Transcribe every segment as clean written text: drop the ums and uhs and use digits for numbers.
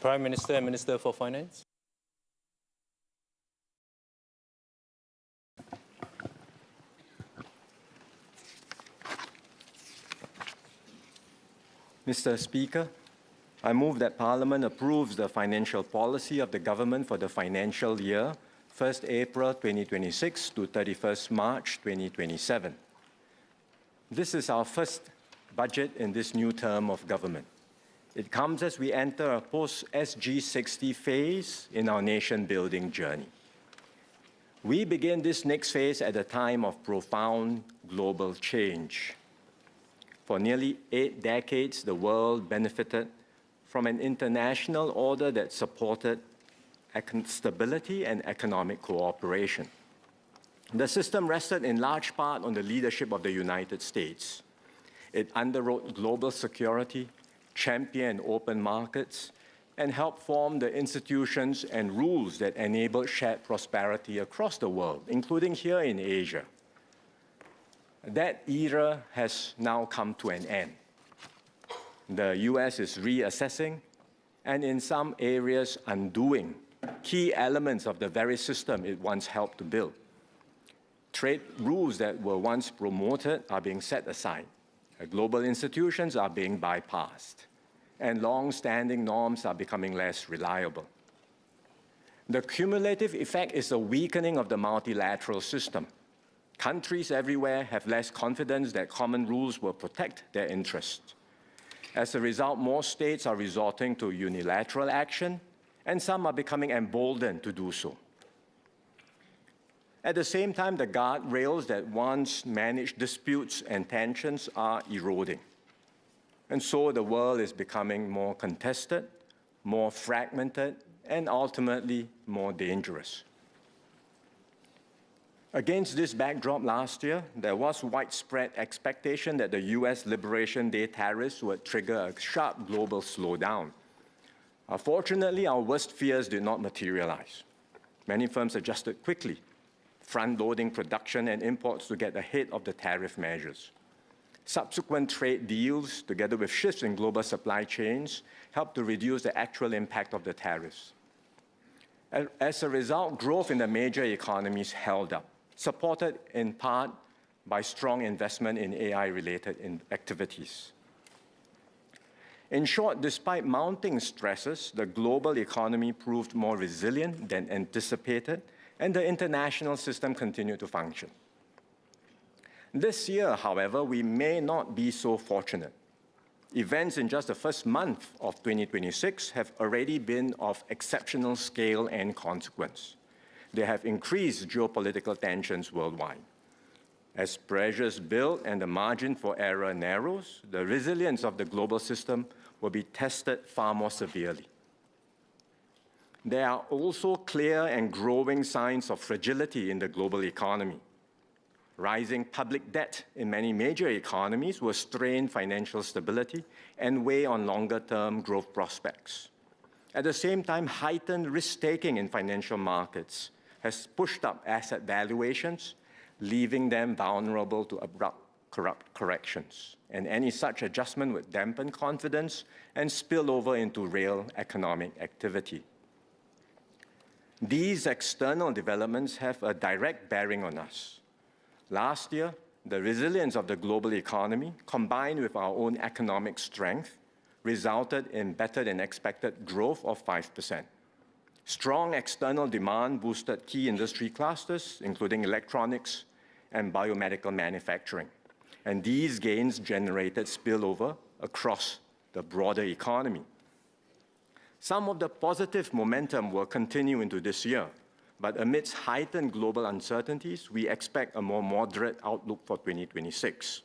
Prime Minister and Minister for Finance. Mr. Speaker, I move that Parliament approves the financial policy of the government for the financial year 1st April 2026 to 31st March 2027. This is our first budget in this new term of government. It comes as we enter a post-SG60 phase in our nation-building journey. We begin this next phase at a time of profound global change. For nearly 8 decades, the world benefited from an international order that supported stability and economic cooperation. The system rested in large part on the leadership of the United States. It underwrote global security, championed open markets, and helped form the institutions and rules that enabled shared prosperity across the world, including here in Asia. That era has now come to an end. The US is reassessing and in some areas undoing key elements of the very system it once helped to build. Trade rules that were once promoted are being set aside. Global institutions are being bypassed, and long-standing norms are becoming less reliable. The cumulative effect is a weakening of the multilateral system. Countries everywhere have less confidence that common rules will protect their interests. As a result, more states are resorting to unilateral action, and some are becoming emboldened to do so. At the same time, the guardrails that once managed disputes and tensions are eroding. And so the world is becoming more contested, more fragmented, and ultimately more dangerous. Against this backdrop last year, there was widespread expectation that the US Liberation Day tariffs would trigger a sharp global slowdown. Fortunately, our worst fears did not materialize. Many firms adjusted quickly, front-loading production and imports to get ahead of the tariff measures. Subsequent trade deals, together with shifts in global supply chains, helped to reduce the actual impact of the tariffs. As a result, growth in the major economies held up, supported in part by strong investment in AI-related activities. In short, despite mounting stresses, the global economy proved more resilient than anticipated, and the international system continued to function. This year, however, we may not be so fortunate. Events in just the first month of 2026 have already been of exceptional scale and consequence. They have increased geopolitical tensions worldwide. As pressures build and the margin for error narrows, the resilience of the global system will be tested far more severely. There are also clear and growing signs of fragility in the global economy. Rising public debt in many major economies will strain financial stability and weigh on longer-term growth prospects. At the same time, heightened risk-taking in financial markets has pushed up asset valuations, leaving them vulnerable to abrupt corrections. And any such adjustment would dampen confidence and spill over into real economic activity. These external developments have a direct bearing on us. Last year, the resilience of the global economy, combined with our own economic strength, resulted in better-than-expected growth of 5%. Strong external demand boosted key industry clusters, including electronics and biomedical manufacturing. And these gains generated spillover across the broader economy. Some of the positive momentum will continue into this year, but amidst heightened global uncertainties, we expect a more moderate outlook for 2026.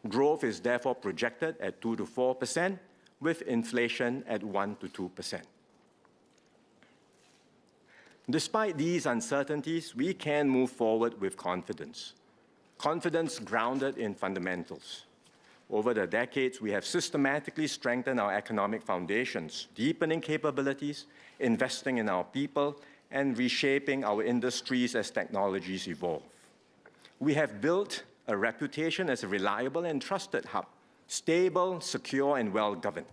Growth is therefore projected at 2 to 4%, with inflation at 1 to 2%. Despite these uncertainties, we can move forward with confidence. Confidence grounded in fundamentals. Over the decades, we have systematically strengthened our economic foundations, deepening capabilities, investing in our people, and reshaping our industries as technologies evolve. We have built a reputation as a reliable and trusted hub, stable, secure, and well-governed.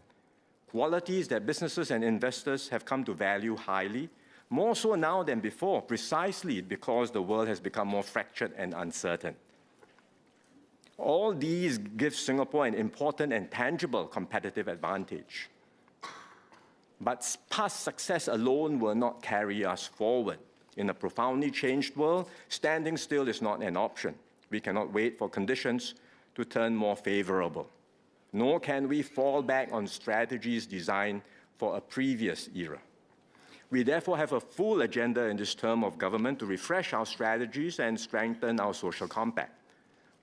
qualities that businesses and investors have come to value highly, more so now than before, precisely because the world has become more fractured and uncertain. All these give Singapore an important and tangible competitive advantage. But past success alone will not carry us forward. In a profoundly changed world, standing still is not an option. We cannot wait for conditions to turn more favorable. Nor can we fall back on strategies designed for a previous era. We therefore have a full agenda in this term of government to refresh our strategies and strengthen our social compact.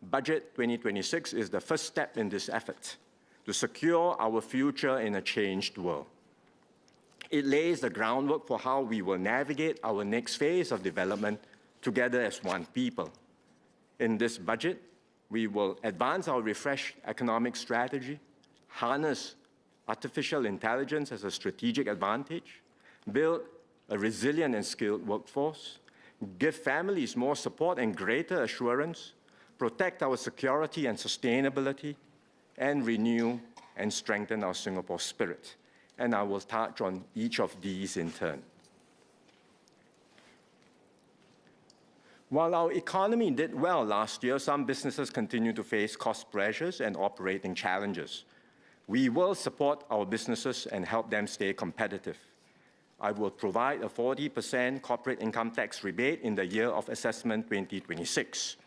Budget 2026 is the first step in this effort to secure our future in a changed world. It lays the groundwork for how we will navigate our next phase of development together as one people. In this budget, we will advance our refreshed economic strategy, harness artificial intelligence as a strategic advantage, build a resilient and skilled workforce, give families more support and greater assurance, protect our security and sustainability, and renew and strengthen our Singapore spirit. And I will touch on each of these in turn. While our economy did well last year, some businesses continue to face cost pressures and operating challenges. We will support our businesses and help them stay competitive. I will provide a 40% corporate income tax rebate in the year of assessment 2026.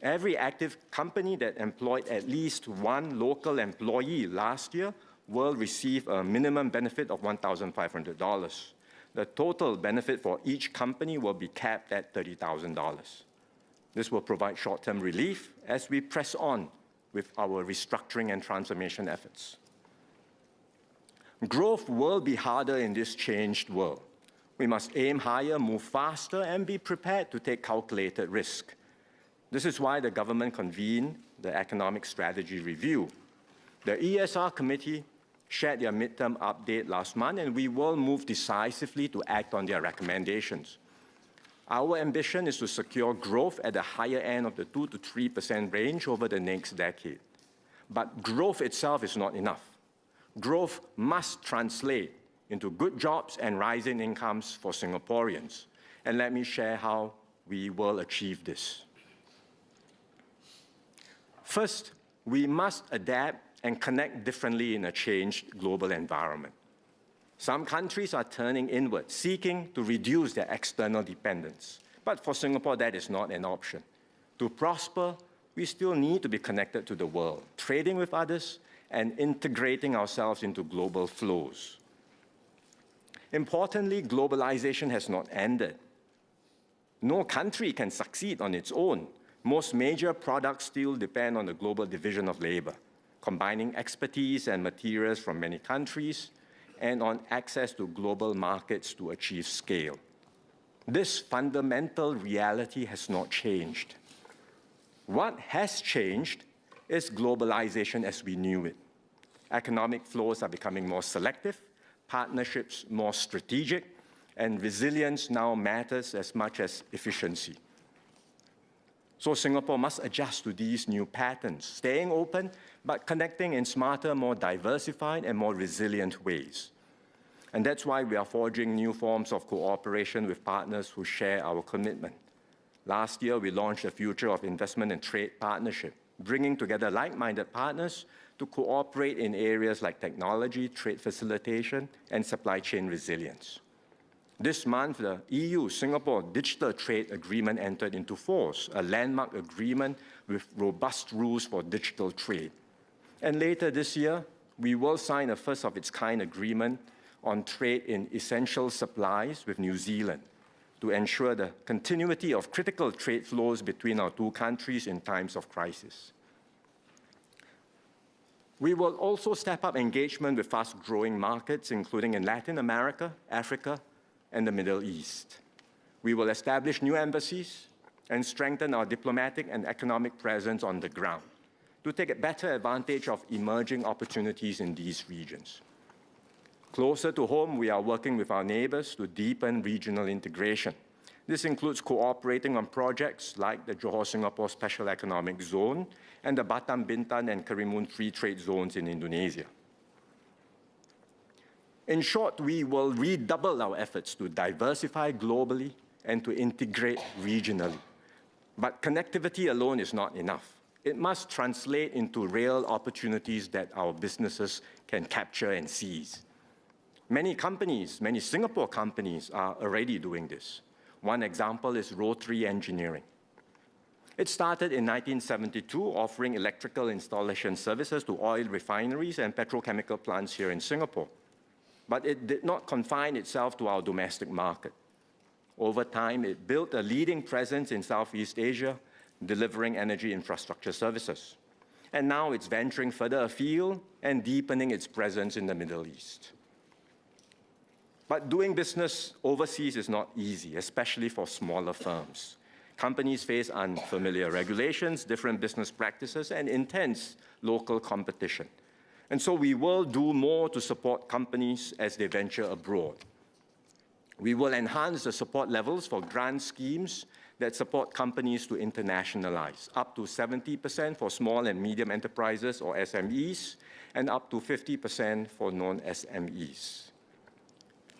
Every active company that employed at least one local employee last year will receive a minimum benefit of $1,500. The total benefit for each company will be capped at $30,000. This will provide short-term relief as we press on with our restructuring and transformation efforts. Growth will be harder in this changed world. We must aim higher, move faster, and be prepared to take calculated risk. This is why the government convened the Economic Strategy Review. The ESR Committee shared their midterm update last month, and we will move decisively to act on their recommendations. Our ambition is to secure growth at the higher end of the 2 to 3% range over the next decade. But growth itself is not enough. Growth must translate into good jobs and rising incomes for Singaporeans. And let me share how we will achieve this. First, we must adapt and connect differently in a changed global environment. Some countries are turning inward, seeking to reduce their external dependence. But for Singapore, that is not an option. To prosper, we still need to be connected to the world, trading with others, and integrating ourselves into global flows. Importantly, globalization has not ended. No country can succeed on its own. Most major products still depend on the global division of labor, combining expertise and materials from many countries, and on access to global markets to achieve scale. This fundamental reality has not changed. What has changed is globalization as we knew it. Economic flows are becoming more selective, partnerships more strategic, and resilience now matters as much as efficiency. So Singapore must adjust to these new patterns, staying open, but connecting in smarter, more diversified, and more resilient ways. And that's why we are forging new forms of cooperation with partners who share our commitment. Last year, we launched a Future of Investment and Trade Partnership, bringing together like-minded partners to cooperate in areas like technology, trade facilitation, and supply chain resilience. This month, the EU-Singapore Digital Trade Agreement entered into force, a landmark agreement with robust rules for digital trade. And later this year, we will sign a first-of-its-kind agreement on trade in essential supplies with New Zealand to ensure the continuity of critical trade flows between our two countries in times of crisis. We will also step up engagement with fast-growing markets, including in Latin America, Africa, and the Middle East. We will establish new embassies and strengthen our diplomatic and economic presence on the ground to take a better advantage of emerging opportunities in these regions. Closer to home, we are working with our neighbors to deepen regional integration. This includes cooperating on projects like the Johor-Singapore Special Economic Zone and the Batam, Bintan, and Karimun Free Trade Zones in Indonesia. In short, we will redouble our efforts to diversify globally and to integrate regionally. But connectivity alone is not enough. It must translate into real opportunities that our businesses can capture and seize. Many companies, many Singapore companies are already doing this. One example is Rotary Engineering. It started in 1972 offering electrical installation services to oil refineries and petrochemical plants here in Singapore. But it did not confine itself to our domestic market. Over time, it built a leading presence in Southeast Asia, delivering energy infrastructure services. And now it's venturing further afield and deepening its presence in the Middle East. But doing business overseas is not easy, especially for smaller firms. Companies face unfamiliar regulations, different business practices, and intense local competition. And so we will do more to support companies as they venture abroad. We will enhance the support levels for grant schemes that support companies to internationalize, up to 70% for small and medium enterprises or SMEs, and up to 50% for non-SMEs.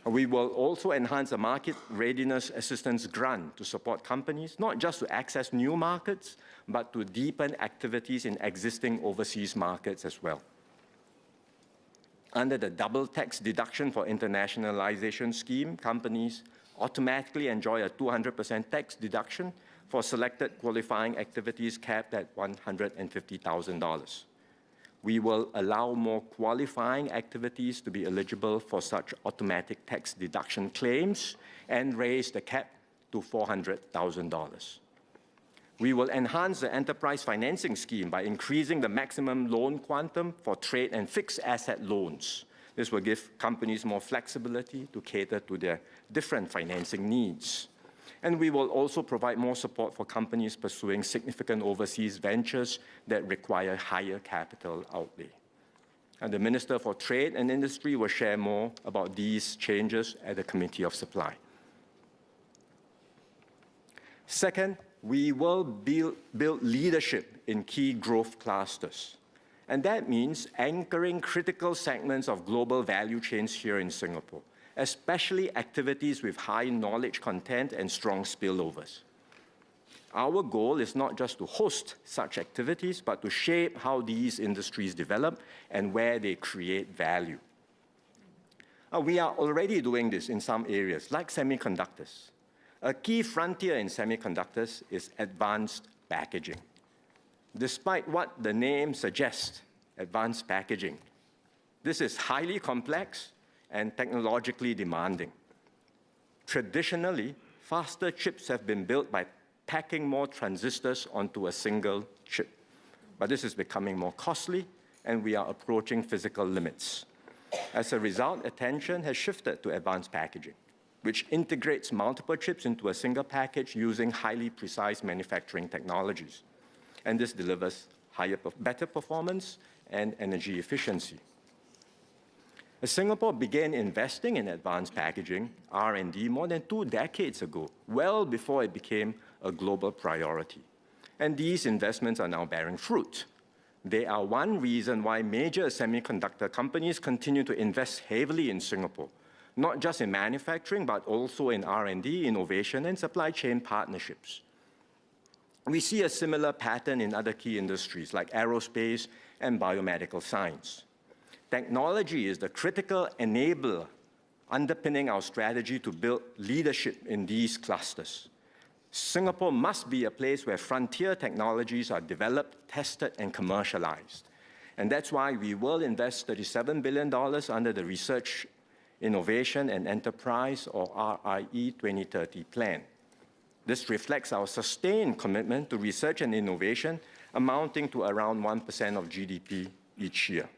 We will also enhance the market readiness assistance grant to support companies, not just to access new markets, but to deepen activities in existing overseas markets as well. Under the double tax deduction for internationalization scheme, companies automatically enjoy a 200% tax deduction for selected qualifying activities capped at $150,000. We will allow more qualifying activities to be eligible for such automatic tax deduction claims and raise the cap to $400,000. We will enhance the enterprise financing scheme by increasing the maximum loan quantum for trade and fixed asset loans. This will give companies more flexibility to cater to their different financing needs. And we will also provide more support for companies pursuing significant overseas ventures that require higher capital outlay. And the Minister for Trade and Industry will share more about these changes at the Committee of Supply. Second, we will build leadership in key growth clusters. And that means anchoring critical segments of global value chains here in Singapore, especially activities with high knowledge content and strong spillovers. Our goal is not just to host such activities, but to shape how these industries develop and where they create value. We are already doing this in some areas, like semiconductors. A key frontier in semiconductors is advanced packaging. Despite what the name suggests, advanced packaging, this is highly complex and technologically demanding. Traditionally, faster chips have been built by packing more transistors onto a single chip. But this is becoming more costly, and we are approaching physical limits. As a result, attention has shifted to advanced packaging, which integrates multiple chips into a single package using highly precise manufacturing technologies. And this delivers better performance and energy efficiency. As Singapore began investing in advanced packaging, R&D, more than 2 decades ago, well before it became a global priority. And these investments are now bearing fruit. They are one reason why major semiconductor companies continue to invest heavily in Singapore, not just in manufacturing, but also in R&D, innovation, and supply chain partnerships. We see a similar pattern in other key industries like aerospace and biomedical science. Technology is the critical enabler underpinning our strategy to build leadership in these clusters. Singapore must be a place where frontier technologies are developed, tested, and commercialized. And that's why we will invest $37 billion under the Research, Innovation, and Enterprise, or RIE 2030 plan. This reflects our sustained commitment to research and innovation, amounting to around 1% of GDP each year.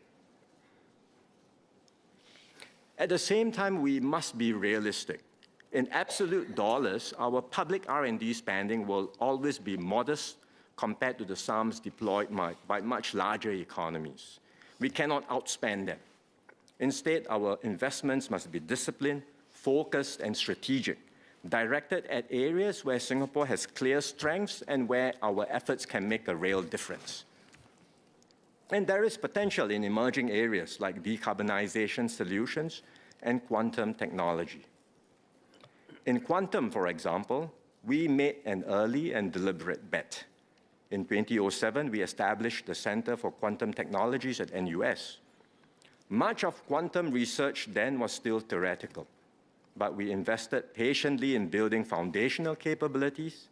At the same time, we must be realistic. In absolute dollars, our public R&D spending will always be modest compared to the sums deployed by much larger economies. We cannot outspend them. Instead, our investments must be disciplined, focused, and strategic, directed at areas where Singapore has clear strengths and where our efforts can make a real difference. And there is potential in emerging areas like decarbonization solutions, and quantum technology. In quantum, for example, we made an early and deliberate bet. In 2007, we established the Center for Quantum Technologies at NUS. Much of quantum research then was still theoretical, but we invested patiently in building foundational capabilities,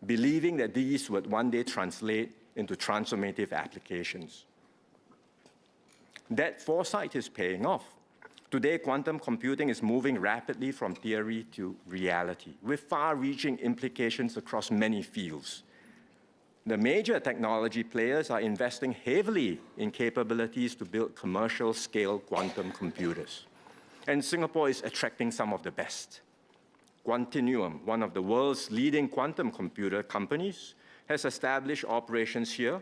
believing that these would one day translate into transformative applications. That foresight is paying off. Today, quantum computing is moving rapidly from theory to reality, with far-reaching implications across many fields. The major technology players are investing heavily in capabilities to build commercial-scale quantum computers. And Singapore is attracting some of the best. Quantinuum, one of the world's leading quantum computer companies, has established operations here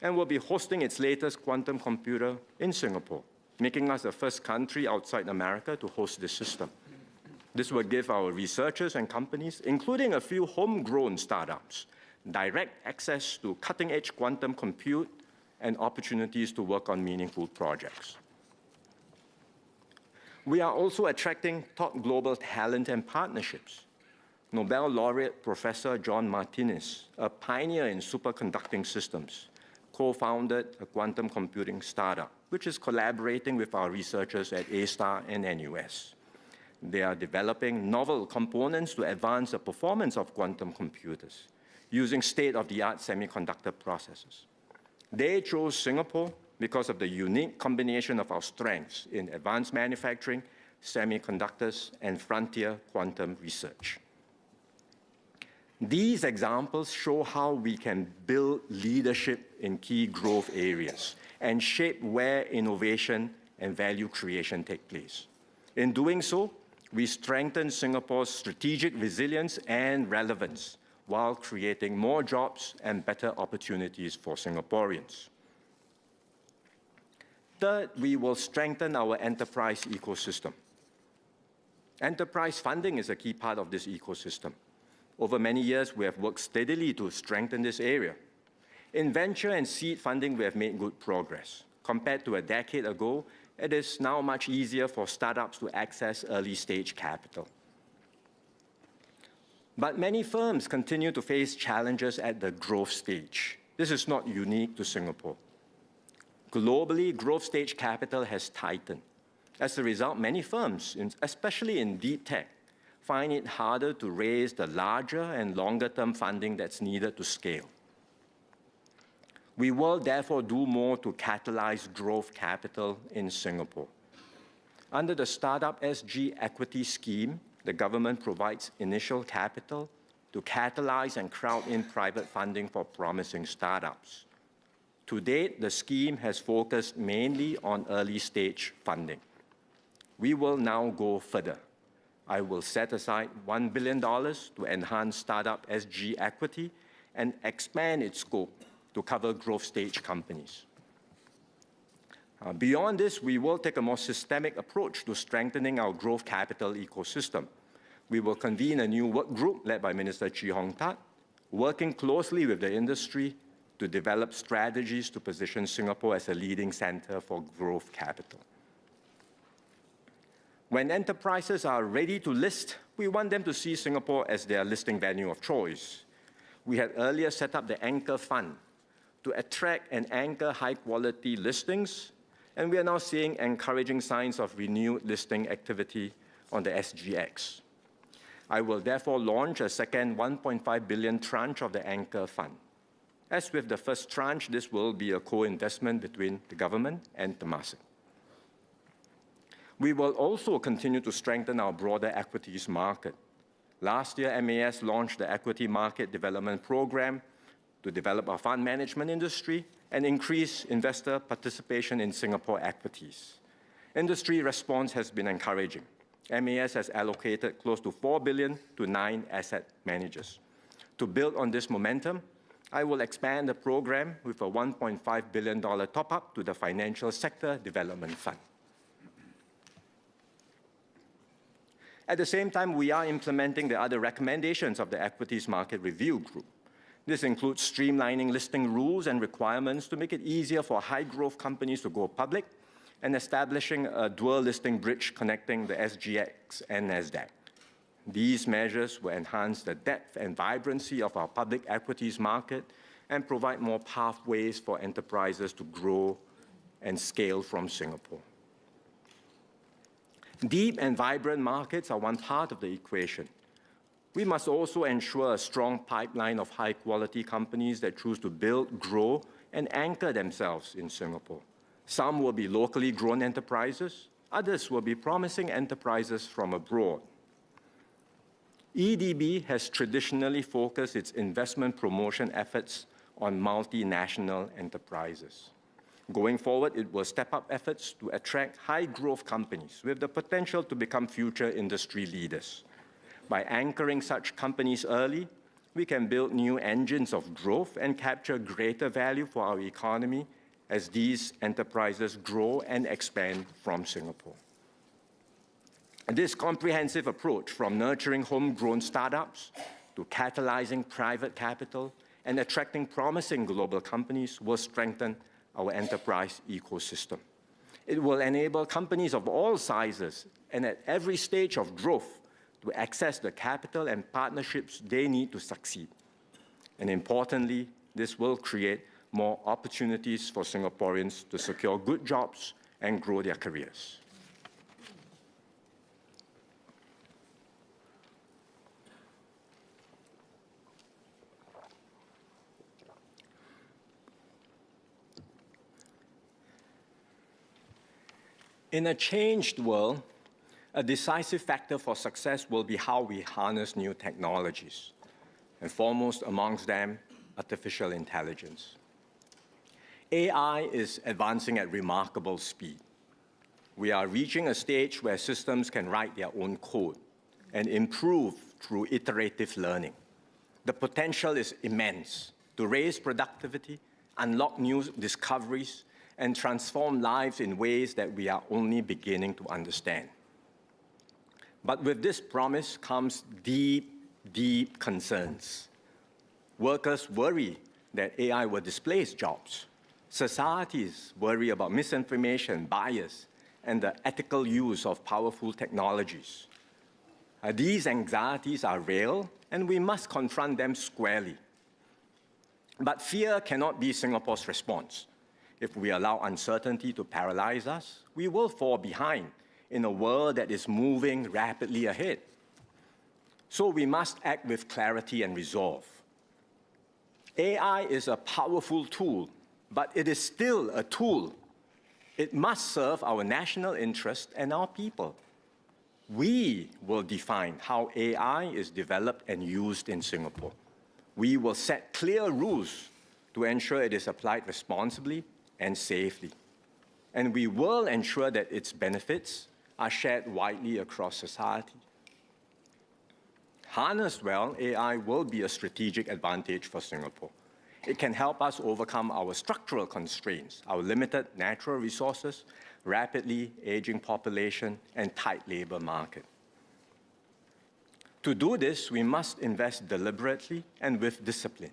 and will be hosting its latest quantum computer in Singapore, making us the first country outside America to host this system. This will give our researchers and companies, including a few homegrown startups, direct access to cutting-edge quantum compute and opportunities to work on meaningful projects. We are also attracting top global talent and partnerships. Nobel laureate Professor John Martinez, a pioneer in superconducting systems, co-founded a quantum computing startup, which is collaborating with our researchers at A*STAR and NUS. They are developing novel components to advance the performance of quantum computers using state-of-the-art semiconductor processes. They chose Singapore because of the unique combination of our strengths in advanced manufacturing, semiconductors, and frontier quantum research. These examples show how we can build leadership in key growth areas and shape where innovation and value creation take place. In doing so, we strengthen Singapore's strategic resilience and relevance while creating more jobs and better opportunities for Singaporeans. Third, we will strengthen our enterprise ecosystem. Enterprise funding is a key part of this ecosystem. Over many years, we have worked steadily to strengthen this area. In venture and seed funding, we have made good progress. Compared to a decade ago, it is now much easier for startups to access early-stage capital. But many firms continue to face challenges at the growth stage. This is not unique to Singapore. Globally, growth stage capital has tightened. As a result, many firms, especially in deep tech, find it harder to raise the larger and longer-term funding that's needed to scale. We will therefore do more to catalyze growth capital in Singapore. Under the Startup SG Equity Scheme, the government provides initial capital to catalyze and crowd in private funding for promising startups. To date, the scheme has focused mainly on early-stage funding. We will now go further. I will set aside $1 billion to enhance Startup SG equity and expand its scope to cover growth stage companies. Beyond this, we will take a more systemic approach to strengthening our growth capital ecosystem. We will convene a new work group led by Minister Chee Hong Tat, working closely with the industry to develop strategies to position Singapore as a leading center for growth capital. When enterprises are ready to list, we want them to see Singapore as their listing venue of choice. We had earlier set up the Anchor Fund to attract and anchor high-quality listings, and we are now seeing encouraging signs of renewed listing activity on the SGX. I will therefore launch a second 1.5 billion tranche of the Anchor Fund. As with the first tranche, this will be a co-investment between the government and Temasek. We will also continue to strengthen our broader equities market. Last year, MAS launched the Equity Market Development Program to develop our fund management industry and increase investor participation in Singapore equities. Industry response has been encouraging. MAS has allocated close to $4 billion to 9 asset managers. To build on this momentum, I will expand the program with a $1.5 billion top-up to the Financial Sector Development Fund. At the same time, we are implementing the other recommendations of the Equities Market Review Group. This includes streamlining listing rules and requirements to make it easier for high-growth companies to go public and establishing a dual listing bridge connecting the SGX and NASDAQ. These measures will enhance the depth and vibrancy of our public equities market and provide more pathways for enterprises to grow and scale from Singapore. Deep and vibrant markets are one part of the equation. We must also ensure a strong pipeline of high-quality companies that choose to build, grow, and anchor themselves in Singapore. Some will be locally grown enterprises, others will be promising enterprises from abroad. EDB has traditionally focused its investment promotion efforts on multinational enterprises. Going forward, it will step up efforts to attract high-growth companies with the potential to become future industry leaders. By anchoring such companies early, we can build new engines of growth and capture greater value for our economy as these enterprises grow and expand from Singapore. This comprehensive approach, from nurturing homegrown startups to catalyzing private capital and attracting promising global companies, will strengthen our enterprise ecosystem. It will enable companies of all sizes and at every stage of growth to access the capital and partnerships they need to succeed. And importantly, this will create more opportunities for Singaporeans to secure good jobs and grow their careers. In a changed world, a decisive factor for success will be how we harness new technologies, and foremost amongst them, artificial intelligence. AI is advancing at remarkable speed. We are reaching a stage where systems can write their own code and improve through iterative learning. The potential is immense to raise productivity, unlock new discoveries, and transform lives in ways that we are only beginning to understand. But with this promise comes deep, deep concerns. Workers worry that AI will displace jobs. Societies worry about misinformation, bias, and the ethical use of powerful technologies. These anxieties are real, and we must confront them squarely. But fear cannot be Singapore's response. If we allow uncertainty to paralyze us, we will fall behind in a world that is moving rapidly ahead. So we must act with clarity and resolve. AI is a powerful tool, but it is still a tool. It must serve our national interest and our people. We will define how AI is developed and used in Singapore. We will set clear rules to ensure it is applied responsibly and safely. And we will ensure that its benefits are shared widely across society. Harnessed well, AI will be a strategic advantage for Singapore. It can help us overcome our structural constraints, our limited natural resources, rapidly aging population, and tight labor market. To do this, we must invest deliberately and with discipline.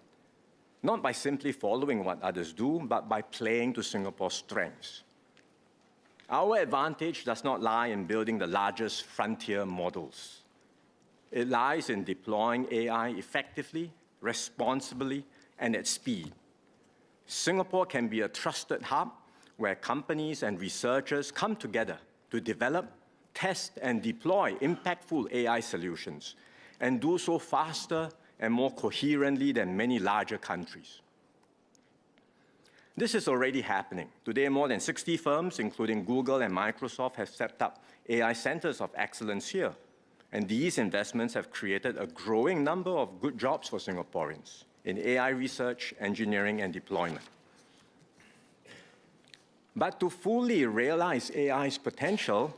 Not by simply following what others do, but by playing to Singapore's strengths. Our advantage does not lie in building the largest frontier models. It lies in deploying AI effectively, responsibly, and at speed. Singapore can be a trusted hub where companies and researchers come together to develop, test, and deploy impactful AI solutions, and do so faster and more coherently than many larger countries. This is already happening. Today, more than 60 firms, including Google and Microsoft, have set up AI centers of excellence here. And these investments have created a growing number of good jobs for Singaporeans in AI research, engineering, and deployment. But to fully realize AI's potential,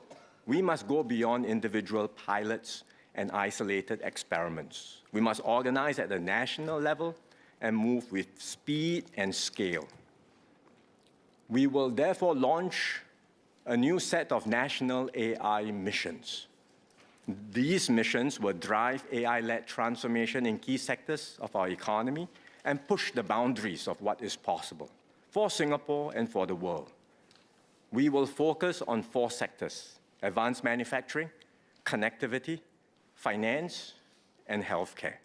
we must go beyond individual pilots and isolated experiments. We must organize at the national level and move with speed and scale. We will therefore launch a new set of national AI missions. These missions will drive AI-led transformation in key sectors of our economy and push the boundaries of what is possible for Singapore and for the world. we will focus on 4 sectors: advanced manufacturing, connectivity, finance, and healthcare.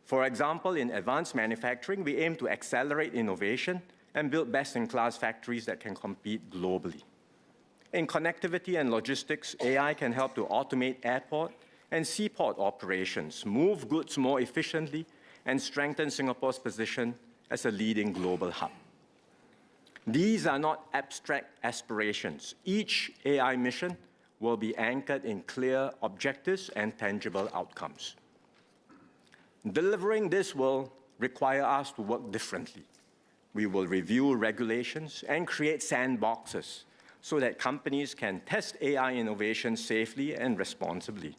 For example, in advanced manufacturing, we aim to accelerate innovation and build best-in-class factories that can compete globally. In connectivity and logistics, AI can help to automate airport and seaport operations, move goods more efficiently, and strengthen Singapore's position as a leading global hub. These are not abstract aspirations. Each AI mission will be anchored in clear objectives and tangible outcomes. Delivering this will require us to work differently. We will review regulations and create sandboxes so that companies can test AI innovation safely and responsibly.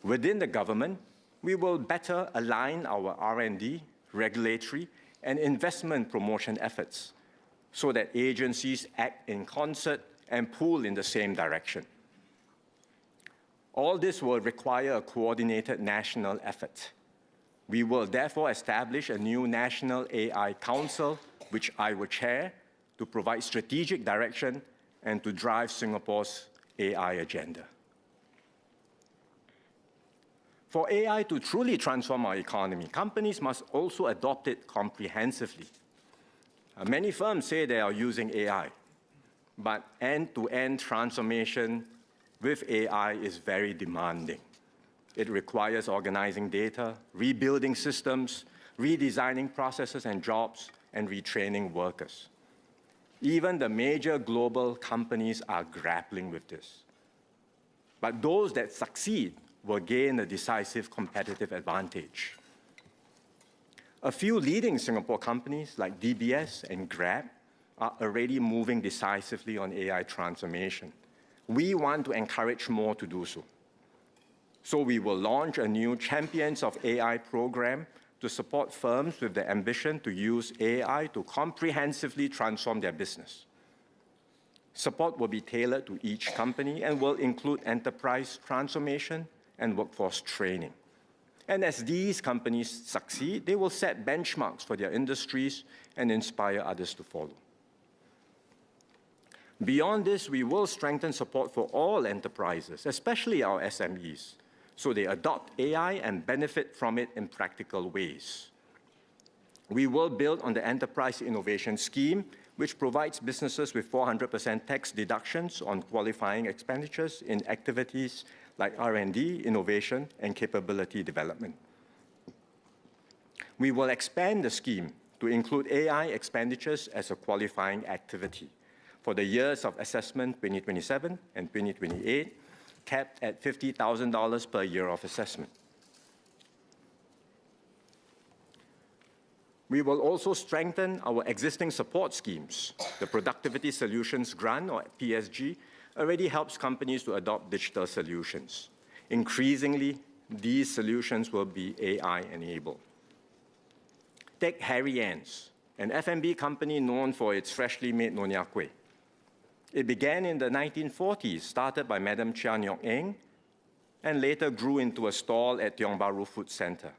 Within the government, we will better align our R&D, regulatory, and investment promotion efforts so that agencies act in concert and pull in the same direction. All this will require a coordinated national effort. We will therefore establish a new National AI Council, which I will chair, to provide strategic direction and to drive Singapore's AI agenda. For AI to truly transform our economy, companies must also adopt it comprehensively. Many firms say they are using AI, but end-to-end transformation with AI is very demanding. It requires organizing data, rebuilding systems, redesigning processes and jobs, and retraining workers. Even the major global companies are grappling with this. But those that succeed will gain a decisive competitive advantage. A few leading Singapore companies like DBS and Grab are already moving decisively on AI transformation. We want to encourage more to do so. So we will launch a new Champions of AI program to support firms with the ambition to use AI to comprehensively transform their business. Support will be tailored to each company and will include enterprise transformation and workforce training. And as these companies succeed, they will set benchmarks for their industries and inspire others to follow. Beyond this, we will strengthen support for all enterprises, especially our SMEs, so they adopt AI and benefit from it in practical ways. We will build on the Enterprise Innovation Scheme, which provides businesses with 400% tax deductions on qualifying expenditures in activities like R&D, innovation, and capability development. We will expand the scheme to include AI expenditures as a qualifying activity for the years of assessment 2027 and 2028, capped at $50,000 per year of assessment. We will also strengthen our existing support schemes. The Productivity Solutions Grant, or PSG, already helps companies to adopt digital solutions. Increasingly, these solutions will be AI-enabled. Take Harry Ann's, an F&B company known for its freshly made Nyonya Kueh. It began in the 1940s, started by Madam Chia Nyok Eng, and later grew into a stall at Tiong Bahru Food Center.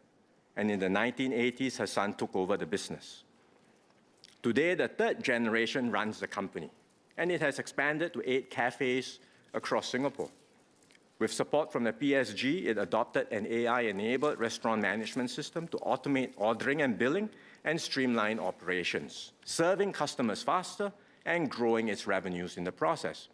And in the 1980s, her son took over the business. Today, the third generation runs the company, and it has expanded to 8 cafes across Singapore. With support from the PSG, it adopted an AI-enabled restaurant management system to automate ordering and billing and streamline operations, serving customers faster and growing its revenues in the process.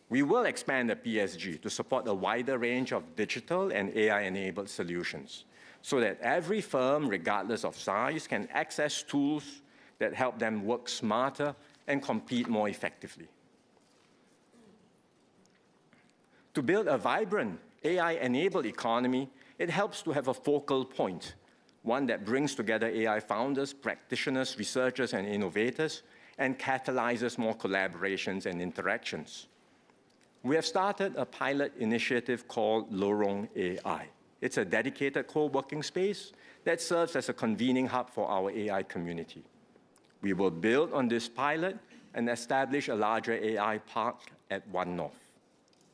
We will expand the PSG to support a wider range of digital and AI-enabled solutions so that every firm, regardless of size, can access tools that help them work smarter and compete more effectively. To build a vibrant AI-enabled economy, it helps to have a focal point, one that brings together AI founders, practitioners, researchers, and innovators, and catalyzes more collaborations and interactions. We have started a pilot initiative called Lorong AI. It's a dedicated co-working space that serves as a convening hub for our AI community. We will build on this pilot and establish a larger AI park at One North.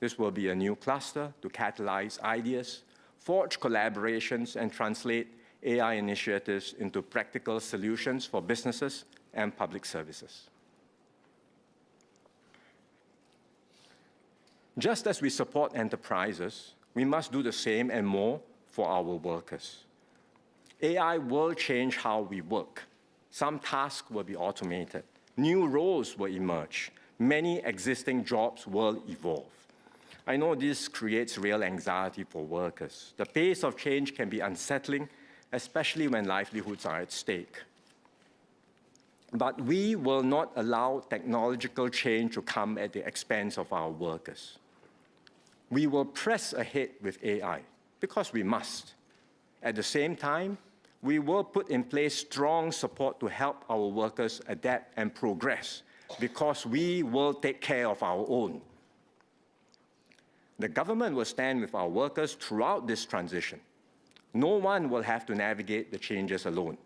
This will be a new cluster to catalyze ideas, forge collaborations, and translate AI initiatives into practical solutions for businesses and public services. Just as we support enterprises, we must do the same and more for our workers. AI will change how we work. Some tasks will be automated. New roles will emerge. Many existing jobs will evolve. I know this creates real anxiety for workers. The pace of change can be unsettling, especially when livelihoods are at stake. But we will not allow technological change to come at the expense of our workers. We will press ahead with AI because we must. At the same time, we will put in place strong support to help our workers adapt and progress because we will take care of our own. The government will stand with our workers throughout this transition. No one will have to navigate the changes alone.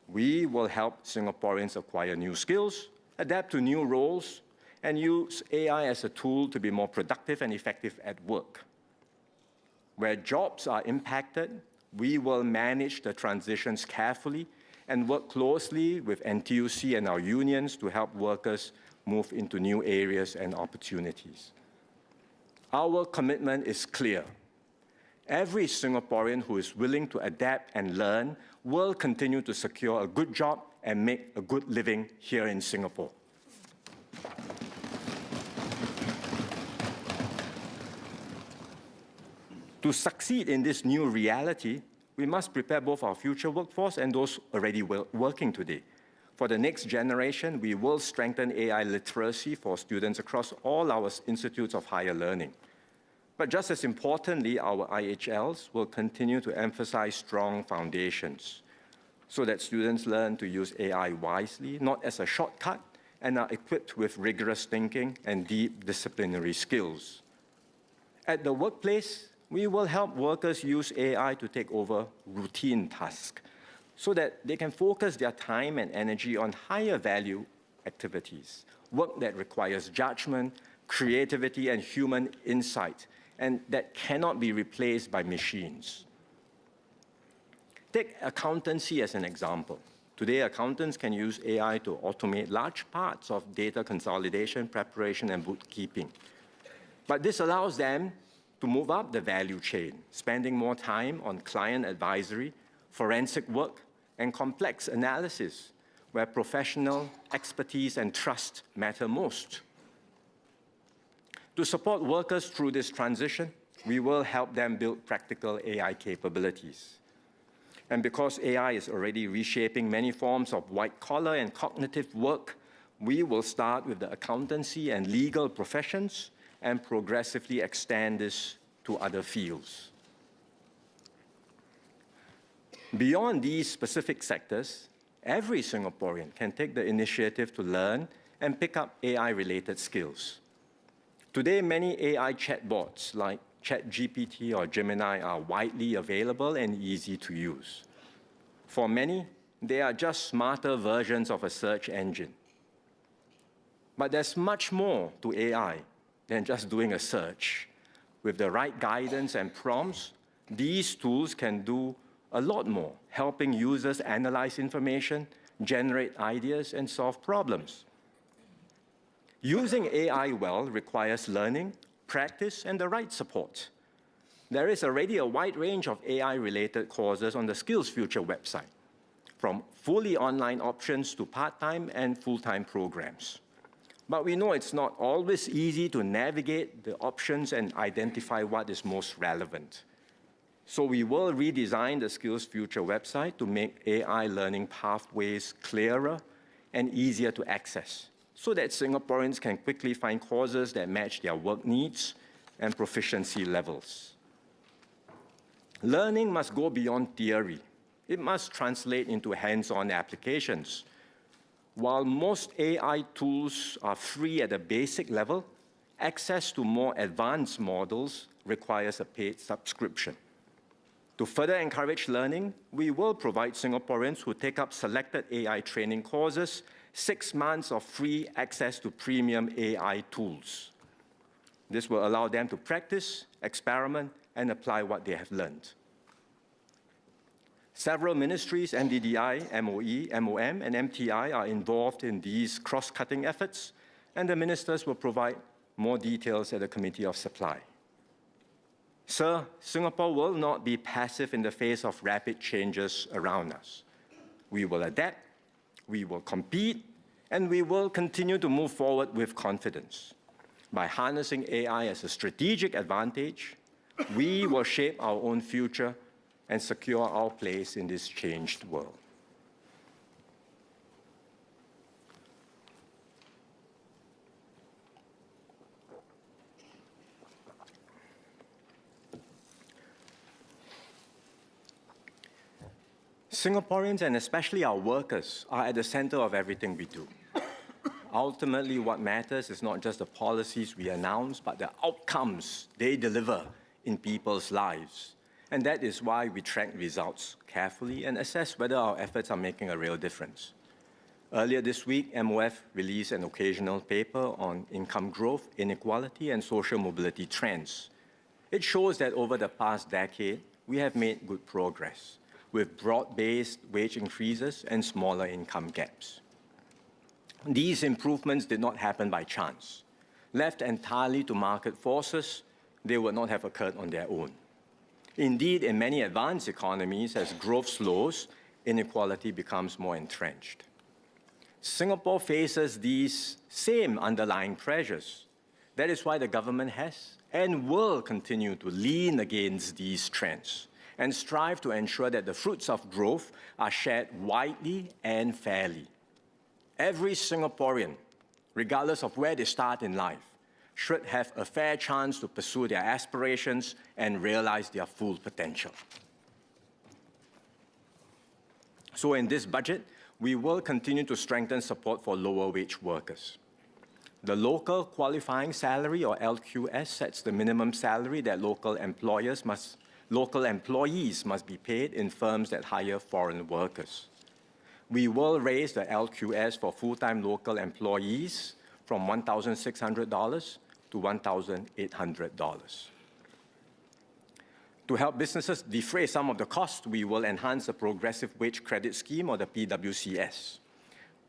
We will help Singaporeans acquire new skills, adapt to new roles, and use AI as a tool to be more productive and effective at work. Where jobs are impacted, we will manage the transitions carefully and work closely with NTUC and our unions to help workers move into new areas and opportunities. Our commitment is clear. Every Singaporean who is willing to adapt and learn will continue to secure a good job and make a good living here in Singapore. To succeed in this new reality, we must prepare both our future workforce and those already working today. For the next generation, we will strengthen AI literacy for students across all our institutes of higher learning. But just as importantly, our IHLs will continue to emphasize strong foundations so that students learn to use AI wisely, not as a shortcut, and are equipped with rigorous thinking and deep disciplinary skills. At the workplace, we will help workers use AI to take over routine tasks so that they can focus their time and energy on higher value activities, work that requires judgment, creativity, and human insight, and that cannot be replaced by machines. Take accountancy as an example. Today, accountants can use AI to automate large parts of data consolidation, preparation, and bookkeeping. But this allows them to move up the value chain, spending more time on client advisory, forensic work, and complex analysis, where professional expertise and trust matter most. To support workers through this transition, we will help them build practical AI capabilities. And because AI is already reshaping many forms of white-collar and cognitive work, we will start with the accountancy and legal professions and progressively extend this to other fields. Beyond these specific sectors, every Singaporean can take the initiative to learn and pick up AI-related skills. Today, many AI chatbots like ChatGPT or Gemini are widely available and easy to use. For many, they are just smarter versions of a search engine. But there's much more to AI than just doing a search. With the right guidance and prompts, these tools can do a lot more, helping users analyze information, generate ideas, and solve problems. Using AI well requires learning, practice, and the right support. There is already a wide range of AI-related courses on the SkillsFuture website, from fully online options to part-time and full-time programs. But we know it's not always easy to navigate the options and identify what is most relevant. So we will redesign the SkillsFuture website to make AI learning pathways clearer and easier to access, so that Singaporeans can quickly find courses that match their work needs and proficiency levels. Learning must go beyond theory. It must translate into hands-on applications. While most AI tools are free at a basic level, access to more advanced models requires a paid subscription. To further encourage learning, we will provide Singaporeans who take up selected AI training courses 6 months of free access to premium AI tools. This will allow them to practice, experiment, and apply what they have learned. Several ministries, NDDI, MOE, MOM, and MTI are involved in these cross-cutting efforts, and the ministers will provide More details at the Committee of Supply. Sir, Singapore will not be passive in the face of rapid changes around us. We will adapt, we will compete, and we will continue to move forward with confidence. By harnessing AI as a strategic advantage, we will shape our own future and secure our place in this changed world. Singaporeans, and especially our workers, are at the center of everything we do. Ultimately, what matters is not just the policies we announce, but the outcomes they deliver in people's lives. And that is why we track results carefully and assess whether our efforts are making a real difference. Earlier this week, MOF released an occasional paper on income growth, inequality, and social mobility trends. It shows that over the past decade, we have made good progress, with broad-based wage increases and smaller income gaps. These improvements did not happen by chance. Left entirely to market forces, they would not have occurred on their own. Indeed, in many advanced economies, as growth slows, inequality becomes more entrenched. Singapore faces these same underlying pressures. That is why the government has and will continue to lean against these trends and strive to ensure that the fruits of growth are shared widely and fairly. Every Singaporean, regardless of where they start in life, should have a fair chance to pursue their aspirations and realize their full potential. So in this budget, we will continue to strengthen support for lower wage workers. The local qualifying salary, or LQS, sets the minimum salary that local employees must be paid in firms that hire foreign workers. We will raise the LQS for full-time local employees from $1,600 to $1,800. To help businesses defray some of the cost, we will enhance the Progressive Wage Credit Scheme, or the PWCS.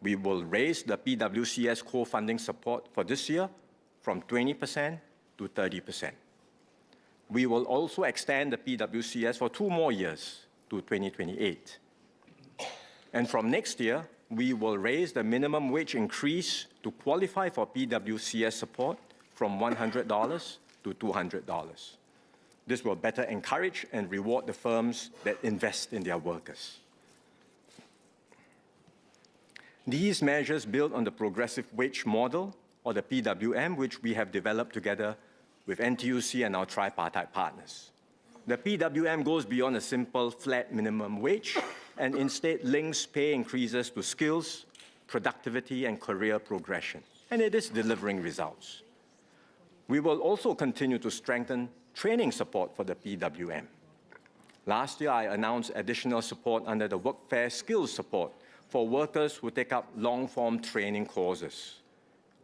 We will raise the PWCS co-funding support for this year from 20% to 30%. We will also extend the PWCS for 2 more years to 2028. And from next year, we will raise the minimum wage increase to qualify for PWCS support from $100 to $200. This will better encourage and reward the firms that invest in their workers. These measures build on the progressive wage model, or the PWM, which we have developed together with NTUC and our tripartite partners. The PWM goes beyond a simple flat minimum wage and instead links pay increases to skills, productivity, and career progression. And it is delivering results. We will also continue to strengthen training support for the PWM. Last year, I announced additional support under the Workfare Skills Support for workers who take up long-form training courses.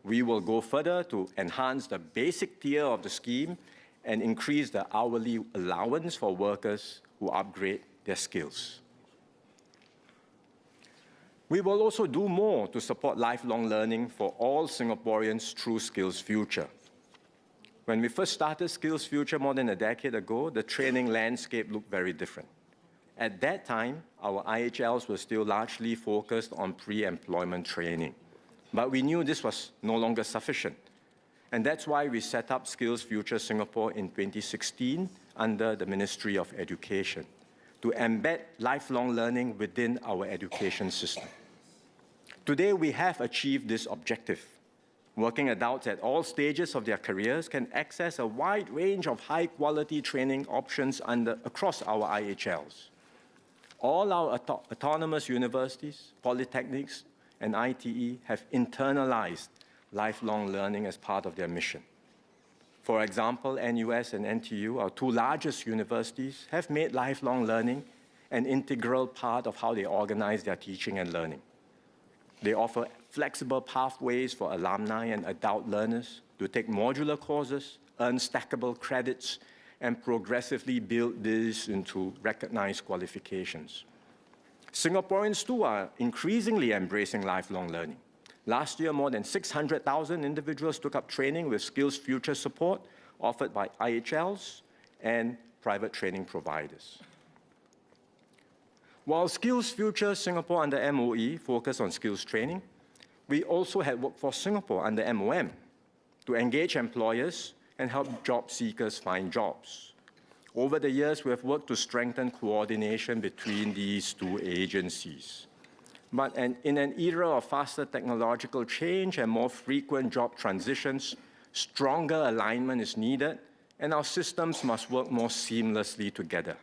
We will go further to enhance the basic tier of the scheme and increase the hourly allowance for workers who upgrade their skills. We will also do more to support lifelong learning for all Singaporeans through Skills Future. When we first started Skills Future more than a decade ago, the training landscape looked very different. At that time, our IHLs were still largely focused on pre-employment training. But we knew this was no longer sufficient. And that's why we set up Skills Future Singapore in 2016 under the Ministry of Education to embed lifelong learning within our education system. Today, we have achieved this objective. Working adults at all stages of their careers can access a wide range of high-quality training options across our IHLs. All our autonomous universities, polytechnics, and ITE have internalized lifelong learning as part of their mission. For example, NUS and NTU, our 2 largest universities, have made lifelong learning an integral part of how they organize their teaching and learning. They offer flexible pathways for alumni and adult learners to take modular courses, earn stackable credits, and progressively build these into recognized qualifications. Singaporeans, too, are increasingly embracing lifelong learning. Last year, more than 600,000 individuals took up training with Skills Future support offered by IHLs and private training providers. While Skills Future Singapore under MOE focused on skills training, we also had Workforce Singapore under MOM to engage employers and help job seekers find jobs. Over the years, we have worked to strengthen coordination between these two agencies. But in an era of faster technological change and more frequent job transitions, stronger alignment is needed, and our systems must work more seamlessly together.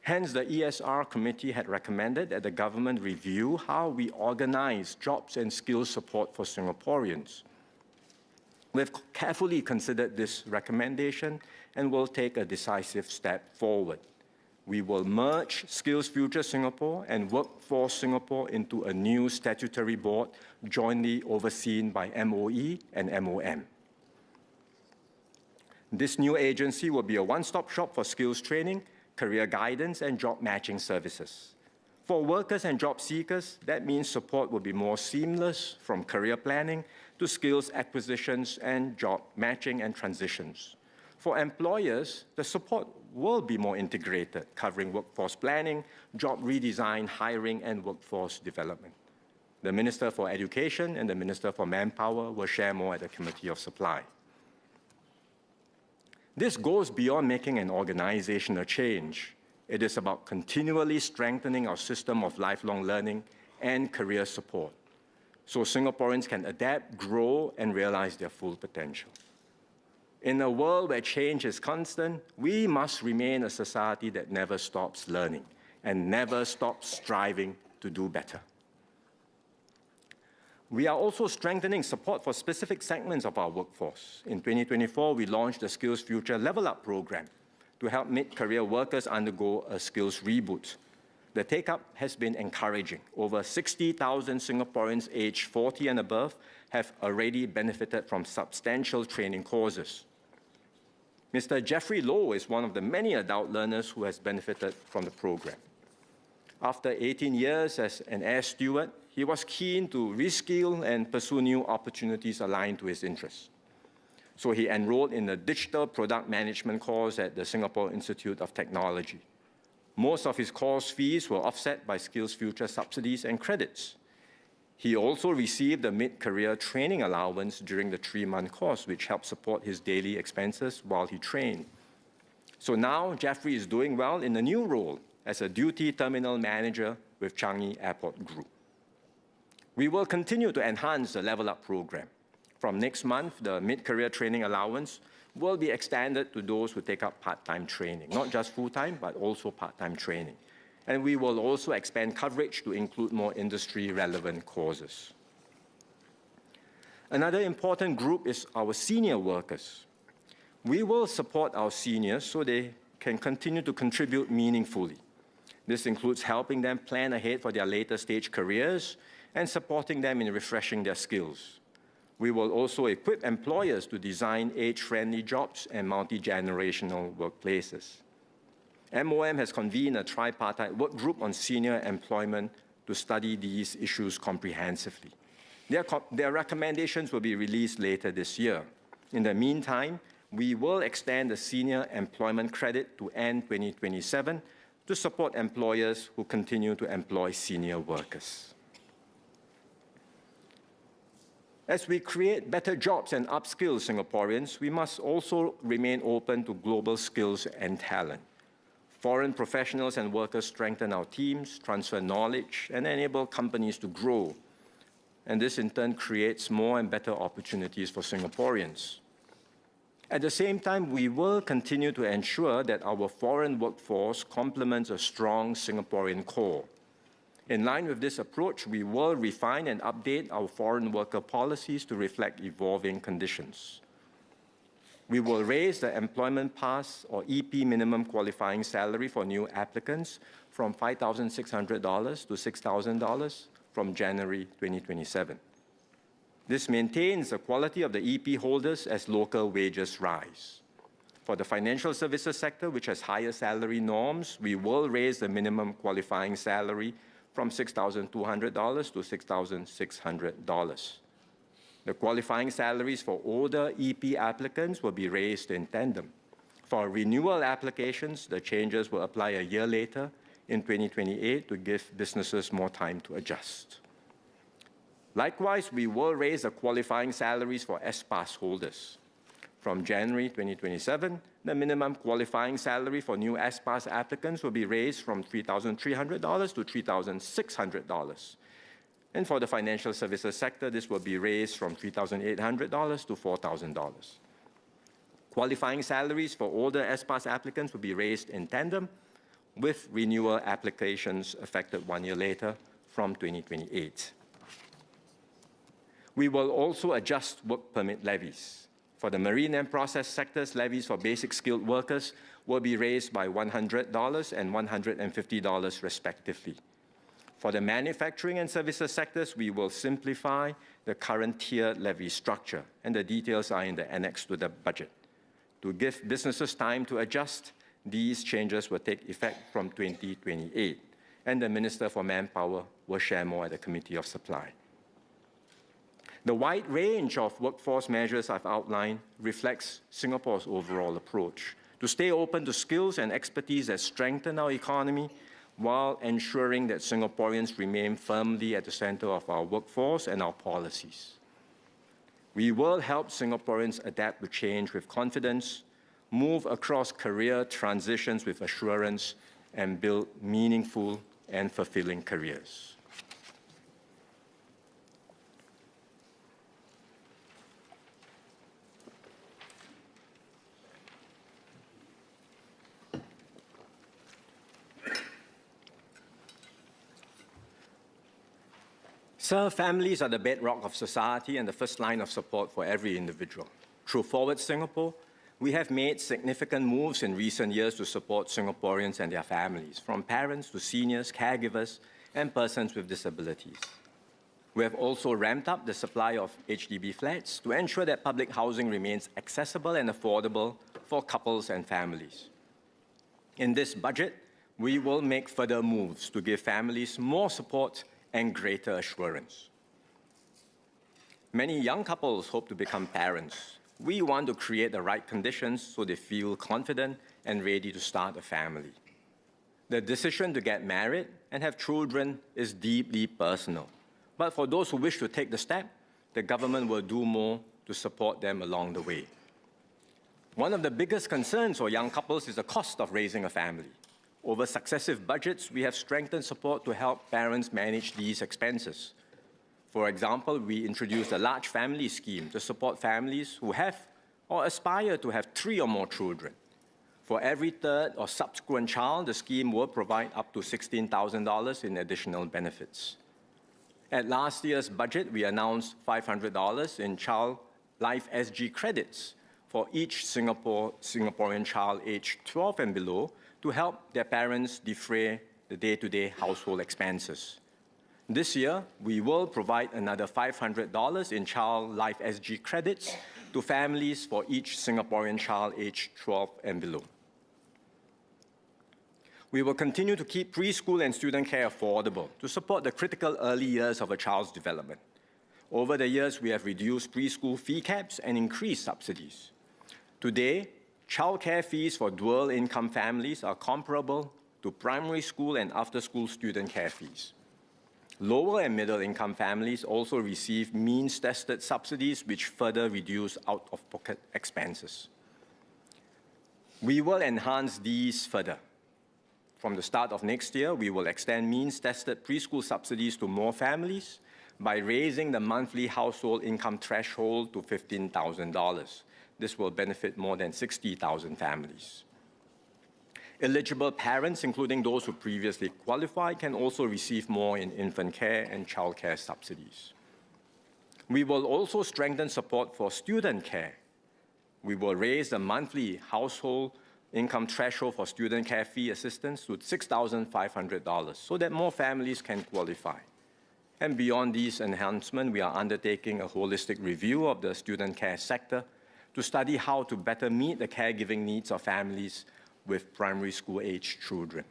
Hence, the ESR committee had recommended that the government review how we organize jobs and skills support for Singaporeans. We've carefully considered this recommendation and will take a decisive step forward. We will merge Skills Future Singapore and Workforce Singapore into a new statutory board jointly overseen by MOE and MOM. This new agency will be a one-stop shop for skills training, career guidance, and job matching services. For workers and job seekers, that means support will be more seamless from career planning to skills acquisitions and job matching and transitions. For employers, the support will be more integrated, covering workforce planning, job redesign, hiring, and workforce development. The Minister for Education and the Minister for Manpower will share more at the Committee of Supply. This goes beyond making an organizational change. It is about continually strengthening our system of lifelong learning and career support, so Singaporeans can adapt, grow, and realize their full potential. In a world where change is constant, we must remain a society that never stops learning and never stops striving to do better. We are also strengthening support for specific segments of our workforce. In 2024, we launched the Skills Future Level Up program to help mid-career workers undergo a skills reboot. The take-up has been encouraging. Over 60,000 Singaporeans aged 40 and above have already benefited from substantial training courses. Mr. Jeffrey Low is one of the many adult learners who has benefited from the program. After 18 years as an air steward, he was keen to reskill and pursue new opportunities aligned to his interests. So he enrolled in a digital product management course at the Singapore Institute of Technology. Most of his course fees were offset by Skills Future subsidies and credits. He also received a mid-career training allowance during the 3-month course, which helped support his daily expenses while he trained. So now Jeffrey is doing well in a new role as a duty terminal manager with Changi Airport Group. We will continue to enhance the Level Up program. From next month, the mid-career training allowance will be extended to those who take up part-time training, not just full-time, but also part-time training. And we will also expand coverage to include more industry-relevant courses. Another important group is our senior workers. We will support our seniors so they can continue to contribute meaningfully. This includes helping them plan ahead for their later stage careers and supporting them in refreshing their skills. We will also equip employers to design age-friendly jobs and multi-generational workplaces. MOM has convened a tripartite work group on senior employment to study these issues comprehensively. Their recommendations will be released later this year. In the meantime, we will extend the senior employment credit to end 2027 to support employers who continue to employ senior workers. As we create better jobs and upskill Singaporeans, we must also remain open to global skills and talent. Foreign professionals and workers strengthen our teams, transfer knowledge, and enable companies to grow. And this in turn creates more and better opportunities for Singaporeans. At the same time, we will continue to ensure that our foreign workforce complements a strong Singaporean core. In line with this approach, we will refine and update our foreign worker policies to reflect evolving conditions. We will raise the Employment Pass or EP minimum qualifying salary for new applicants from $5,600 to $6,000 from January 2027. This maintains the quality of the EP holders as local wages rise. For the financial services sector, which has higher salary norms, we will raise the minimum qualifying salary from $6,200 to $6,600. The qualifying salaries for older EP applicants will be raised in tandem. For renewal applications, the changes will apply a year later in 2028 to give businesses more time to adjust. Likewise, we will raise the qualifying salaries for S-Pass holders. From January 2027, the minimum qualifying salary for new S-Pass applicants will be raised from $3,300 to $3,600. And for the financial services sector, this will be raised from $3,800 to $4,000. Qualifying salaries for older S-Pass applicants will be raised in tandem with renewal applications effective 1 year later from 2028. We will also adjust work permit levies. For the marine and process sectors, levies for basic skilled workers will be raised by $100 and $150 respectively. For the manufacturing and services sectors, we will simplify the current tiered levy structure, and the details are in the annex to the budget. To give businesses time to adjust, these changes will take effect from 2028, and the Minister for Manpower will share more at the Committee of Supply. The wide range of workforce measures I've outlined reflects Singapore's overall approach to stay open to skills and expertise that strengthen our economy while ensuring that Singaporeans remain firmly at the center of our workforce and our policies. We will help Singaporeans adapt to change with confidence, move across career transitions with assurance, and build meaningful and fulfilling careers. Sir, families are the bedrock of society and the first line of support for every individual. Through Forward Singapore, we have made significant moves in recent years to support Singaporeans and their families, from parents to seniors, caregivers, and persons with disabilities. We have also ramped up the supply of HDB flats to ensure that public housing remains accessible and affordable for couples and families. In this budget, we will make further moves to give families more support and greater assurance. Many young couples hope to become parents. We want to create the right conditions so they feel confident and ready to start a family. The decision to get married and have children is deeply personal. But for those who wish to take the step, the government will do more to support them along the way. One of the biggest concerns for young couples is the cost of raising a family. Over successive budgets, we have strengthened support to help parents manage these expenses. For example, we introduced a large family scheme to support families who have or aspire to have 3 or more children. For every third or subsequent child, the scheme will provide up to $16,000 in additional benefits. At last year's budget, we announced $500 in Child Life SG credits for each Singaporean child aged 12 and below to help their parents defray the day-to-day household expenses. This year, we will provide another $500 in Child Life SG credits to families for each Singaporean child aged 12 and below. We will continue to keep preschool and student care affordable to support the critical early years of a child's development. Over the years, we have reduced preschool fee caps and increased subsidies. Today, childcare fees for dual-income families are comparable to primary school and after-school student care fees. Lower and middle-income families also receive means-tested subsidies which further reduce out-of-pocket expenses. We will enhance these further. From the start of next year, we will extend means-tested preschool subsidies to more families by raising the monthly household income threshold to $15,000. This will benefit more than 60,000 families. Eligible parents, including those who previously qualified, can also receive more in infant care and childcare subsidies. We will also strengthen support for student care. We will raise the monthly household income threshold for student care fee assistance to $6,500 so that more families can qualify. And beyond these enhancements, we are undertaking a holistic review of the student care sector to study how to better meet the caregiving needs of families with primary school-aged children.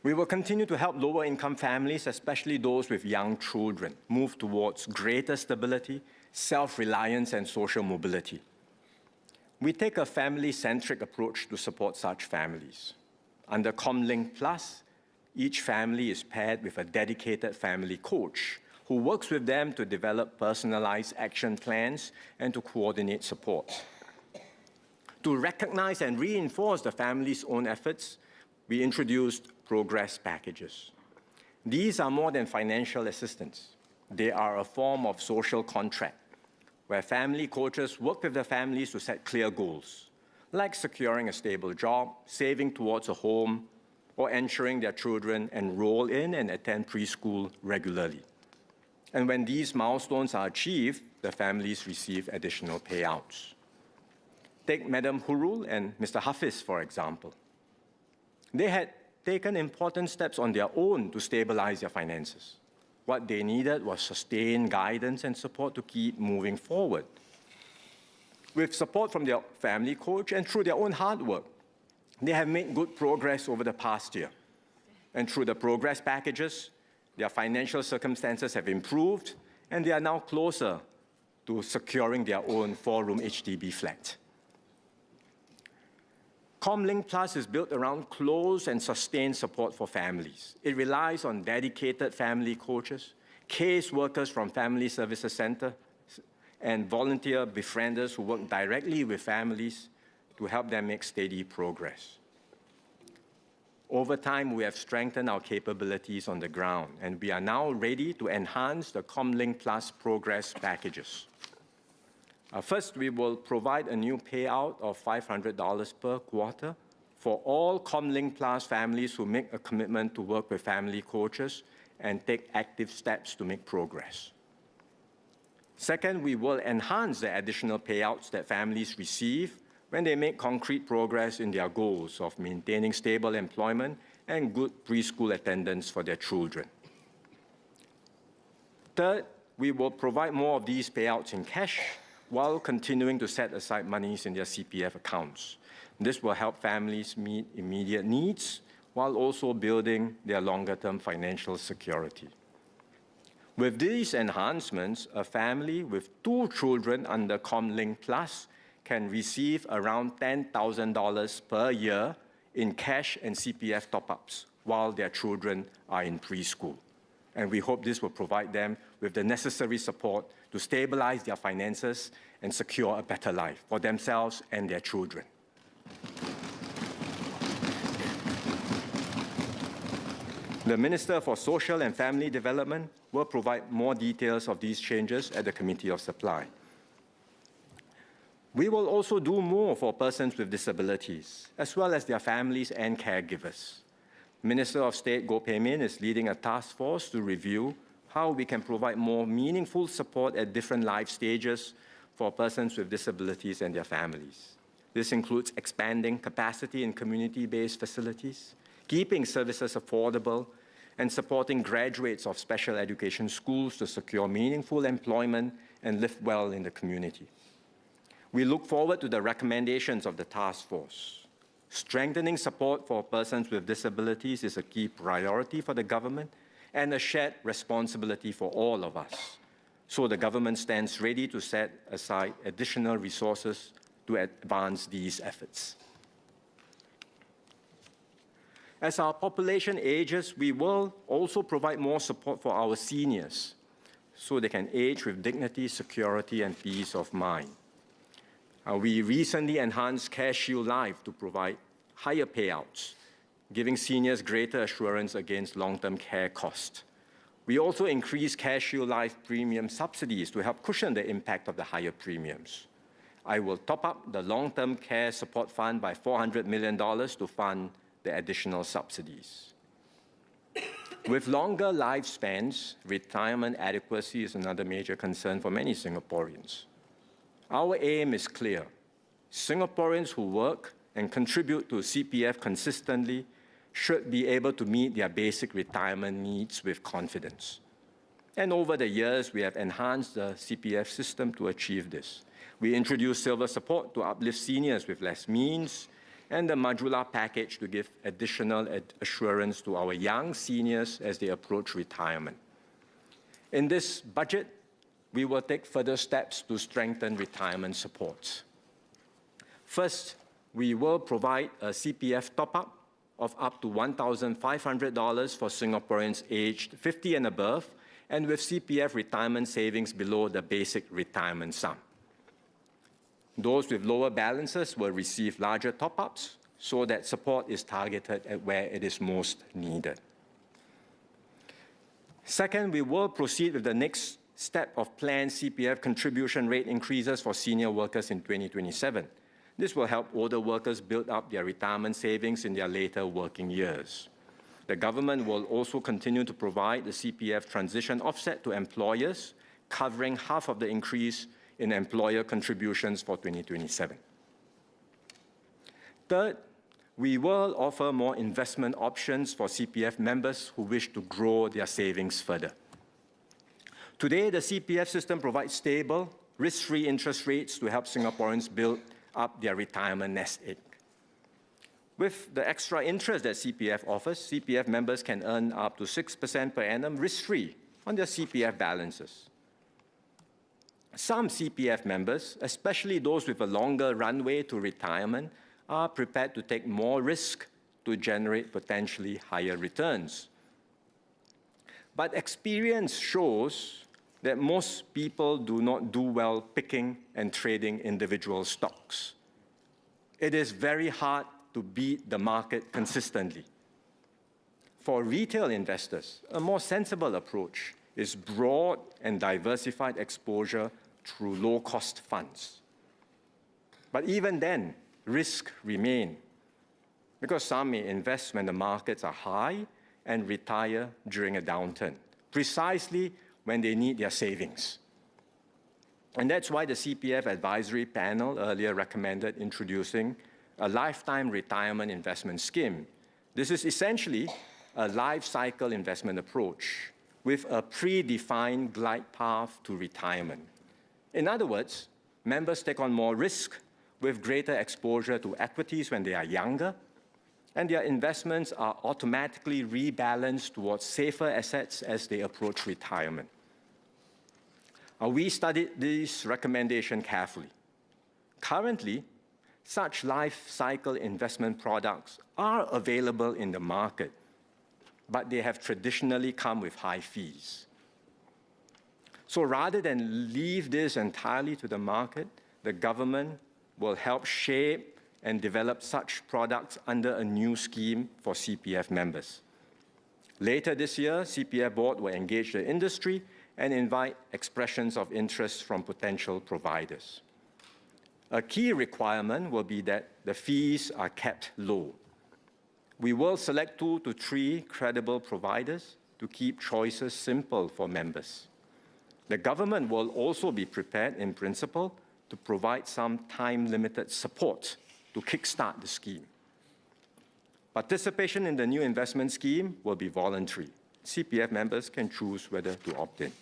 We will continue to help lower-income families, especially those with young children, move towards greater stability, self-reliance, and social mobility. We take a family-centric approach to support such families. Under ComLink Plus, each family is paired with a dedicated family coach who works with them to develop personalized action plans and to coordinate support. To recognize and reinforce the family's own efforts, we introduced progress packages. These are more than financial assistance. They are a form of social contract, where family coaches work with the families to set clear goals, like securing a stable job, saving towards a home, or ensuring their children enroll in and attend preschool regularly. And when these milestones are achieved, the families receive additional payouts. Take Madam Hurul and Mr. Hafiz, for example. They had taken important steps on their own to stabilize their finances. What they needed was sustained guidance and support to keep moving forward. With support from their family coach and through their own hard work, they have made good progress over the past year. And through the progress packages, their financial circumstances have improved, and they are now closer to securing their own 4-room HDB flat. ComLink Plus is built around close and sustained support for families. It relies on dedicated family coaches, case workers from Family Services Center, and volunteer befrienders who work directly with families to help them make steady progress. Over time, we have strengthened our capabilities on the ground, and we are now ready to enhance the ComLink Plus progress packages. First, we will provide a new payout of $500 per quarter for all ComLink Plus families who make a commitment to work with family coaches and take active steps to make progress. Second, we will enhance the additional payouts that families receive when they make concrete progress in their goals of maintaining stable employment and good preschool attendance for their children. Third, we will provide more of these payouts in cash while continuing to set aside monies in their CPF accounts. This will help families meet immediate needs while also building their longer-term financial security. With these enhancements, a family with 2 children under ComLink Plus can receive around $10,000 per year in cash and CPF top-ups while their children are in preschool. And we hope this will provide them with the necessary support to stabilize their finances and secure a better life for themselves and their children. The Minister for Social and Family Development will provide more details of these changes at the Committee of Supply. We will also do more for persons with disabilities, as well as their families and caregivers. Minister of State Goh Pei Min is leading a task force to review how we can provide more meaningful support at different life stages for persons with disabilities and their families. This includes expanding capacity in community-based facilities, keeping services affordable, and supporting graduates of special education schools to secure meaningful employment and live well in the community. We look forward to the recommendations of the task force. Strengthening support for persons with disabilities is a key priority for the government and a shared responsibility for all of us. So the government stands ready to set aside additional resources to advance these efforts. As our population ages, we will also provide more support for our seniors so they can age with dignity, security, and peace of mind. We recently enhanced CareShield Life to provide higher payouts, giving seniors greater assurance against long-term care costs. We also increased CareShield Life premium subsidies to help cushion the impact of the higher premiums. I will top up the long-term care support fund by $400 million to fund the additional subsidies. With longer lifespans, retirement adequacy is another major concern for many Singaporeans. Our aim is clear. Singaporeans who work and contribute to CPF consistently should be able to meet their basic retirement needs with confidence. And over the years, we have enhanced the CPF system to achieve this. We introduced silver support to uplift seniors with less means, and the modular package to give additional assurance to our young seniors as they approach retirement. In this budget, we will take further steps to strengthen retirement supports. First, we will provide a CPF top-up of up to $1,500 for Singaporeans aged 50 and above, and with CPF retirement savings below the basic retirement sum. Those with lower balances will receive larger top-ups so that support is targeted at where it is most needed. Second, we will proceed with the next step of planned CPF contribution rate increases for senior workers in 2027. This will help older workers build up their retirement savings in their later working years. The government will also continue to provide the CPF transition offset to employers, covering half of the increase in employer contributions for 2027. Third, we will offer more investment options for CPF members who wish to grow their savings further. Today, the CPF system provides stable, risk-free interest rates to help Singaporeans build up their retirement nest egg. With the extra interest that CPF offers, CPF members can earn up to 6% per annum risk-free on their CPF balances. Some CPF members, especially those with a longer runway to retirement, are prepared to take more risk to generate potentially higher returns. But experience shows that most people do not do well picking and trading individual stocks. It is very hard to beat the market consistently. For retail investors, a more sensible approach is broad and diversified exposure through low-cost funds. But even then, risks remain, because some may invest when the markets are high and retire during a downturn, precisely when they need their savings. And that's why the CPF advisory panel earlier recommended introducing a lifetime retirement investment scheme. This is essentially a life cycle investment approach with a predefined glide path to retirement. In other words, members take on more risk with greater exposure to equities when they are younger, and their investments are automatically rebalanced towards safer assets as they approach retirement. We studied this recommendation carefully. Currently, such life cycle investment products are available in the market, but they have traditionally come with high fees. So rather than leave this entirely to the market, the government will help shape and develop such products under a new scheme for CPF members. Later this year, CPF board will engage the industry and invite expressions of interest from potential providers. A key requirement will be that the fees are kept low. We will select 2 to 3 credible providers to keep choices simple for members. The government will also be prepared, in principle, to provide some time-limited support to kickstart the scheme. Participation in the new investment scheme will be voluntary. CPF members can choose whether to opt in.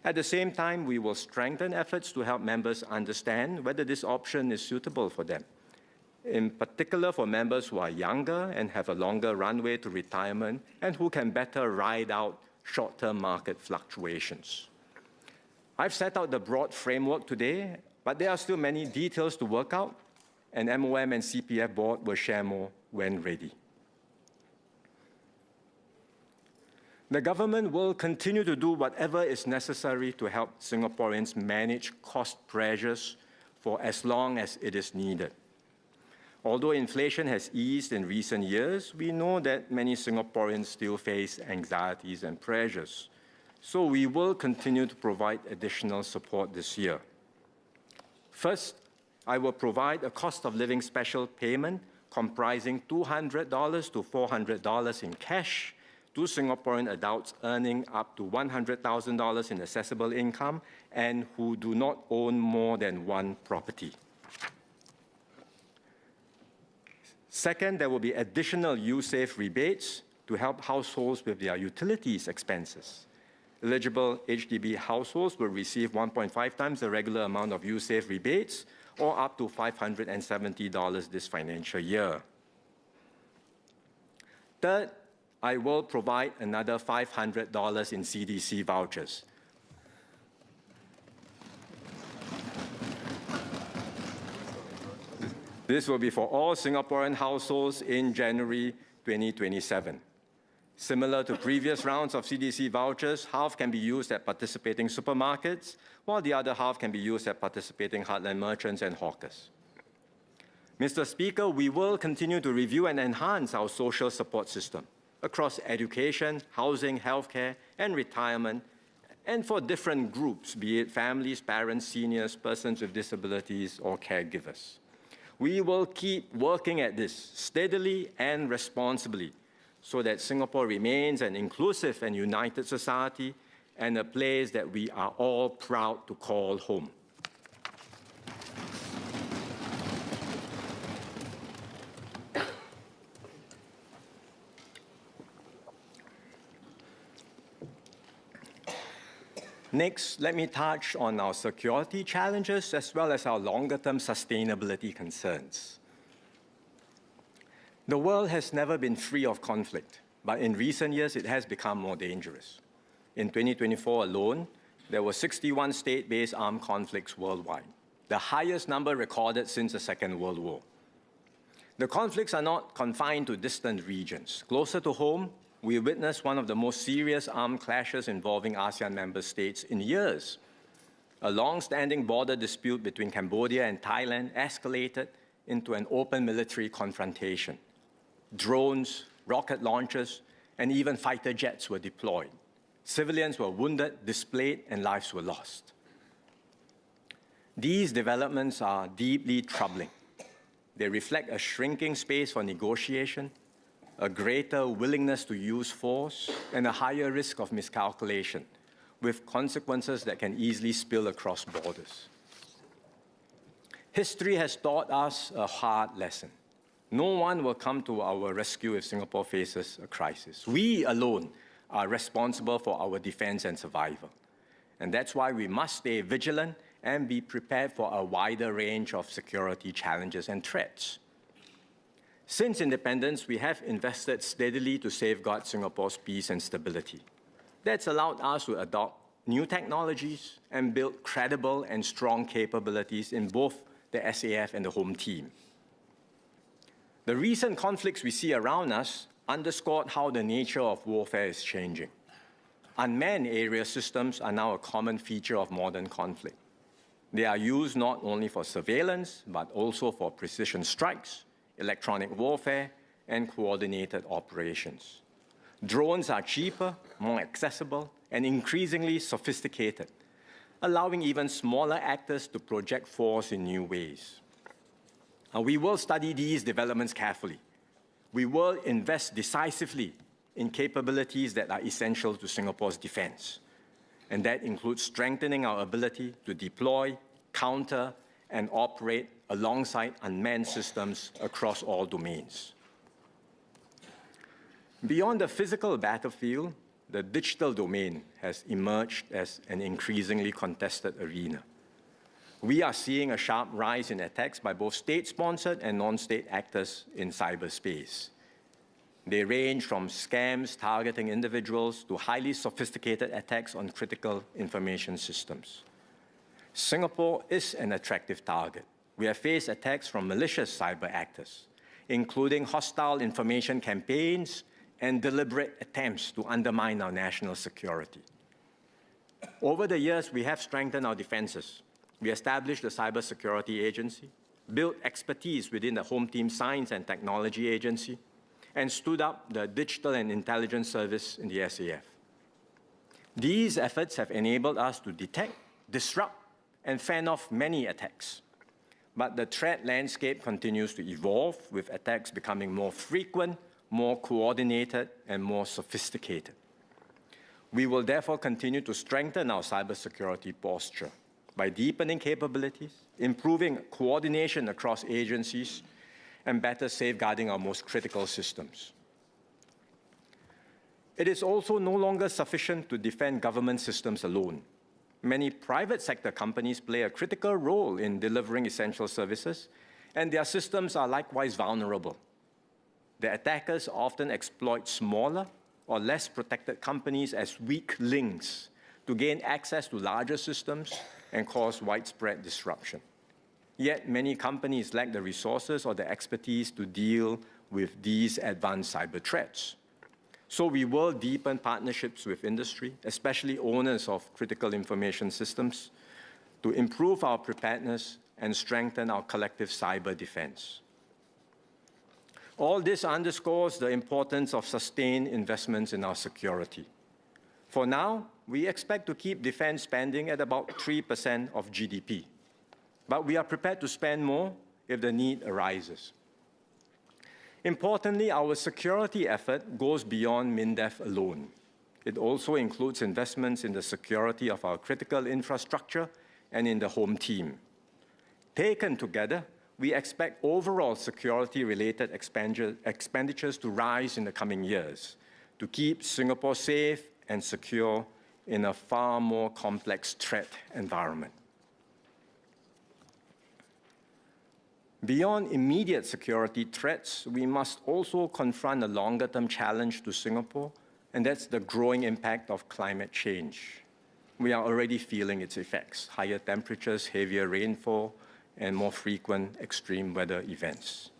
At the same time, we will strengthen efforts to help members understand whether this option is suitable for them, in particular for members who are younger and have a longer runway to retirement and who can better ride out short-term market fluctuations. I've set out the broad framework today, but there are still many details to work out, and MOM and CPF board will share more when ready. The government will continue to do whatever is necessary to help Singaporeans manage cost pressures for as long as it is needed. Although inflation has eased in recent years, we know that many Singaporeans still face anxieties and pressures. So we will continue to provide additional support this year. First, I will provide a cost of living special payment comprising $200 to $400 in cash to Singaporean adults earning up to $100,000 in assessable income and who do not own more than one property. Second, there will be additional U-Save rebates to help households with their utilities expenses. Eligible HDB households will receive 1.5 times the regular amount of U-Save rebates, or up to $570 this financial year. Third, I will provide another $500 in CDC vouchers. This will be for all Singaporean households in January 2027. Similar to previous rounds of CDC vouchers, half can be used at participating supermarkets, while the other half can be used at participating heartland merchants and hawkers. Mr. Speaker, we will continue to review and enhance our social support system across education, housing, healthcare, and retirement, and for different groups, be it families, parents, seniors, persons with disabilities, or caregivers. We will keep working at this steadily and responsibly so that Singapore remains an inclusive and united society and a place that we are all proud to call home. Next, let me touch on our security challenges as well as our longer-term sustainability concerns. The world has never been free of conflict, but in recent years it has become more dangerous. In 2024 alone, there were 61 state-based armed conflicts worldwide, the highest number recorded since the Second World War. The conflicts are not confined to distant regions. Closer to home, we witnessed one of the most serious armed clashes involving ASEAN member states in years. A long-standing border dispute between Cambodia and Thailand escalated into an open military confrontation. Drones, rocket launchers, and even fighter jets were deployed. Civilians were wounded, displaced, and lives were lost. These developments are deeply troubling. They reflect a shrinking space for negotiation, a greater willingness to use force, and a higher risk of miscalculation, with consequences that can easily spill across borders. History has taught us a hard lesson. No one will come to our rescue if Singapore faces a crisis. We alone are responsible for our defense and survival. And that's why we must stay vigilant and be prepared for a wider range of security challenges and threats. Since independence, we have invested steadily to safeguard Singapore's peace and stability. That's allowed us to adopt new technologies and build credible and strong capabilities in both the SAF and the home team. The recent conflicts we see around us underscored how the nature of warfare is changing. Unmanned area systems are now a common feature of modern conflict. They are used not only for surveillance, but also for precision strikes, electronic warfare, and coordinated operations. Drones are cheaper, more accessible, and increasingly sophisticated, allowing even smaller actors to project force in new ways. We will study these developments carefully. We will invest decisively in capabilities that are essential to Singapore's defense. And that includes strengthening our ability to deploy, counter, and operate alongside unmanned systems across all domains. Beyond the physical battlefield, the digital domain has emerged as an increasingly contested arena. We are seeing a sharp rise in attacks by both state-sponsored and non-state actors in cyberspace. They range from scams targeting individuals to highly sophisticated attacks on critical information systems. Singapore is an attractive target. We have faced attacks from malicious cyber actors, including hostile information campaigns and deliberate attempts to undermine our national security. Over the years, we have strengthened our defenses. We established the Cybersecurity Agency, built expertise within the Home Team Science and Technology Agency, and stood up the Digital and Intelligence Service in the SAF. These efforts have enabled us to detect, disrupt, and fend off many attacks. But the threat landscape continues to evolve, with attacks becoming more frequent, more coordinated, and more sophisticated. We will therefore continue to strengthen our cybersecurity posture by deepening capabilities, improving coordination across agencies, and better safeguarding our most critical systems. It is also no longer sufficient to defend government systems alone. Many private sector companies play a critical role in delivering essential services, and their systems are likewise vulnerable. The attackers often exploit smaller or less protected companies as weak links to gain access to larger systems and cause widespread disruption. Yet many companies lack the resources or the expertise to deal with these advanced cyber threats. So we will deepen partnerships with industry, especially owners of critical information systems, to improve our preparedness and strengthen our collective cyber defense. All this underscores the importance of sustained investments in our security. For now, we expect to keep defense spending at about 3% of GDP, but we are prepared to spend more if the need arises. Importantly, our security effort goes beyond MINDEF alone. It also includes investments in the security of our critical infrastructure and in the home team. Taken together, we expect overall security-related expenditures to rise in the coming years to keep Singapore safe and secure in a far more complex threat environment. Beyond immediate security threats, we must also confront a longer-term challenge to Singapore, and that's the growing impact of climate change. We are already feeling its effects: higher temperatures, heavier rainfall, and more frequent extreme weather events.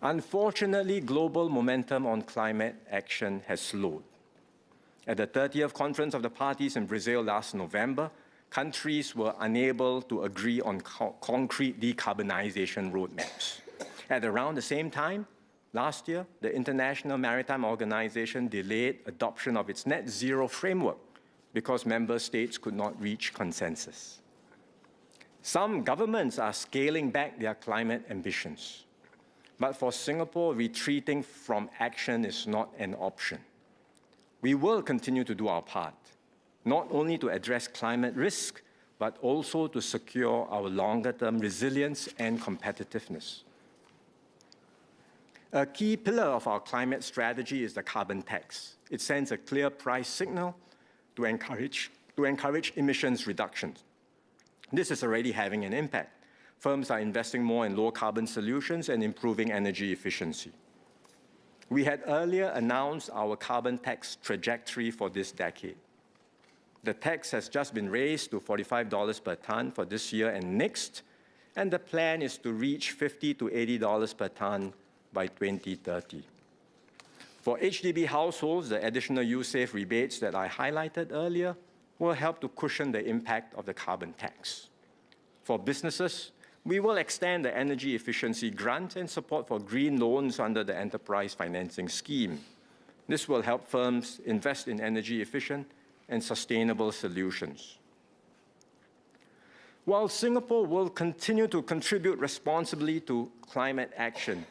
Unfortunately, global momentum on climate action has slowed. At the 30th Conference of the Parties in Brazil last November, countries were unable to agree on concrete decarbonization roadmaps. At around the same time, last year, the International Maritime Organization delayed adoption of its net zero framework because member states could not reach consensus. Some governments are scaling back their climate ambitions. But for Singapore, retreating from action is not an option. We will continue to do our part, not only to address climate risk, but also to secure our longer-term resilience and competitiveness. A key pillar of our climate strategy is the carbon tax. It sends a clear price signal to encourage emissions reductions. This is already having an impact. Firms are investing more in low-carbon solutions and improving energy efficiency. We had earlier announced our carbon tax trajectory for this decade. The tax has just been raised to $45 per tonne for this year and next, and the plan is to reach $50 to $80 per tonne by 2030. For HDB households, the additional USAVE rebates that I highlighted earlier will help to cushion the impact of the carbon tax. For businesses, we will extend the energy efficiency grant and support for green loans under the enterprise financing scheme. This will help firms invest in energy efficient and sustainable solutions. While Singapore will continue to contribute responsibly to climate action,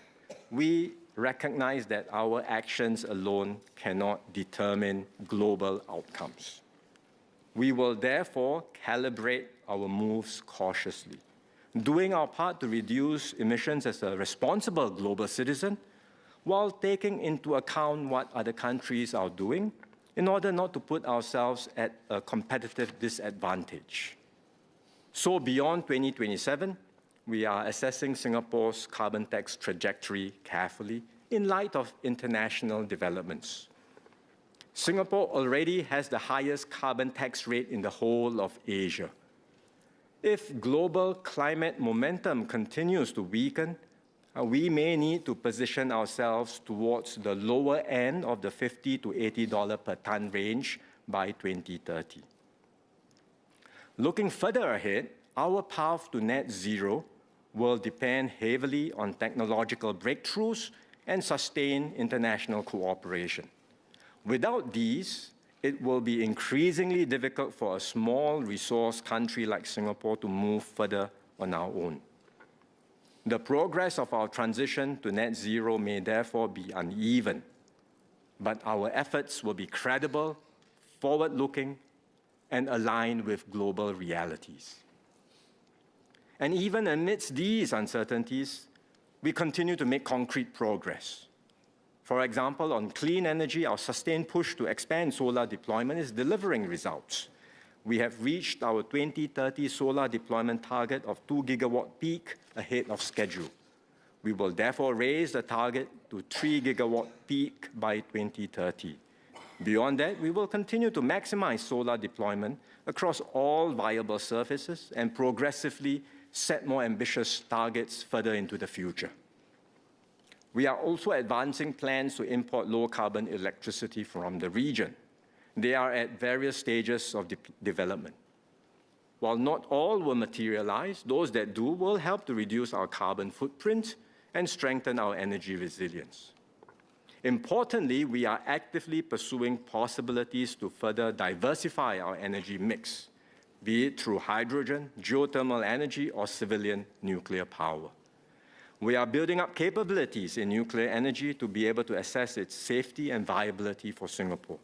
we recognize that our actions alone cannot determine global outcomes. We will therefore calibrate our moves cautiously, doing our part to reduce emissions as a responsible global citizen, while taking into account what other countries are doing in order not to put ourselves at a competitive disadvantage. So beyond 2027, we are assessing Singapore's carbon tax trajectory carefully in light of international developments. Singapore already has the highest carbon tax rate in the whole of Asia. If global climate momentum continues to weaken, we may need to position ourselves towards the lower end of the $50 to $80 per tonne range by 2030. Looking further ahead, our path to net zero will depend heavily on technological breakthroughs and sustained international cooperation. Without these, it will be increasingly difficult for a small resource country like Singapore to move further on our own. The progress of our transition to net zero may therefore be uneven, but our efforts will be credible, forward-looking, and aligned with global realities. And even amidst these uncertainties, we continue to make concrete progress. For example, on clean energy, our sustained push to expand solar deployment is delivering results. We have reached our 2030 solar deployment target of 2 gigawatt peak ahead of schedule. We will therefore raise the target to 3 gigawatt peak by 2030. Beyond that, we will continue to maximize solar deployment across all viable surfaces and progressively set more ambitious targets further into the future. We are also advancing plans to import low-carbon electricity from the region. They are at various stages of development. While not all will materialize, those that do will help to reduce our carbon footprint and strengthen our energy resilience. Importantly, we are actively pursuing possibilities to further diversify our energy mix, be it through hydrogen, geothermal energy, or civilian nuclear power. We are building up capabilities in nuclear energy to be able to assess its safety and viability for Singapore.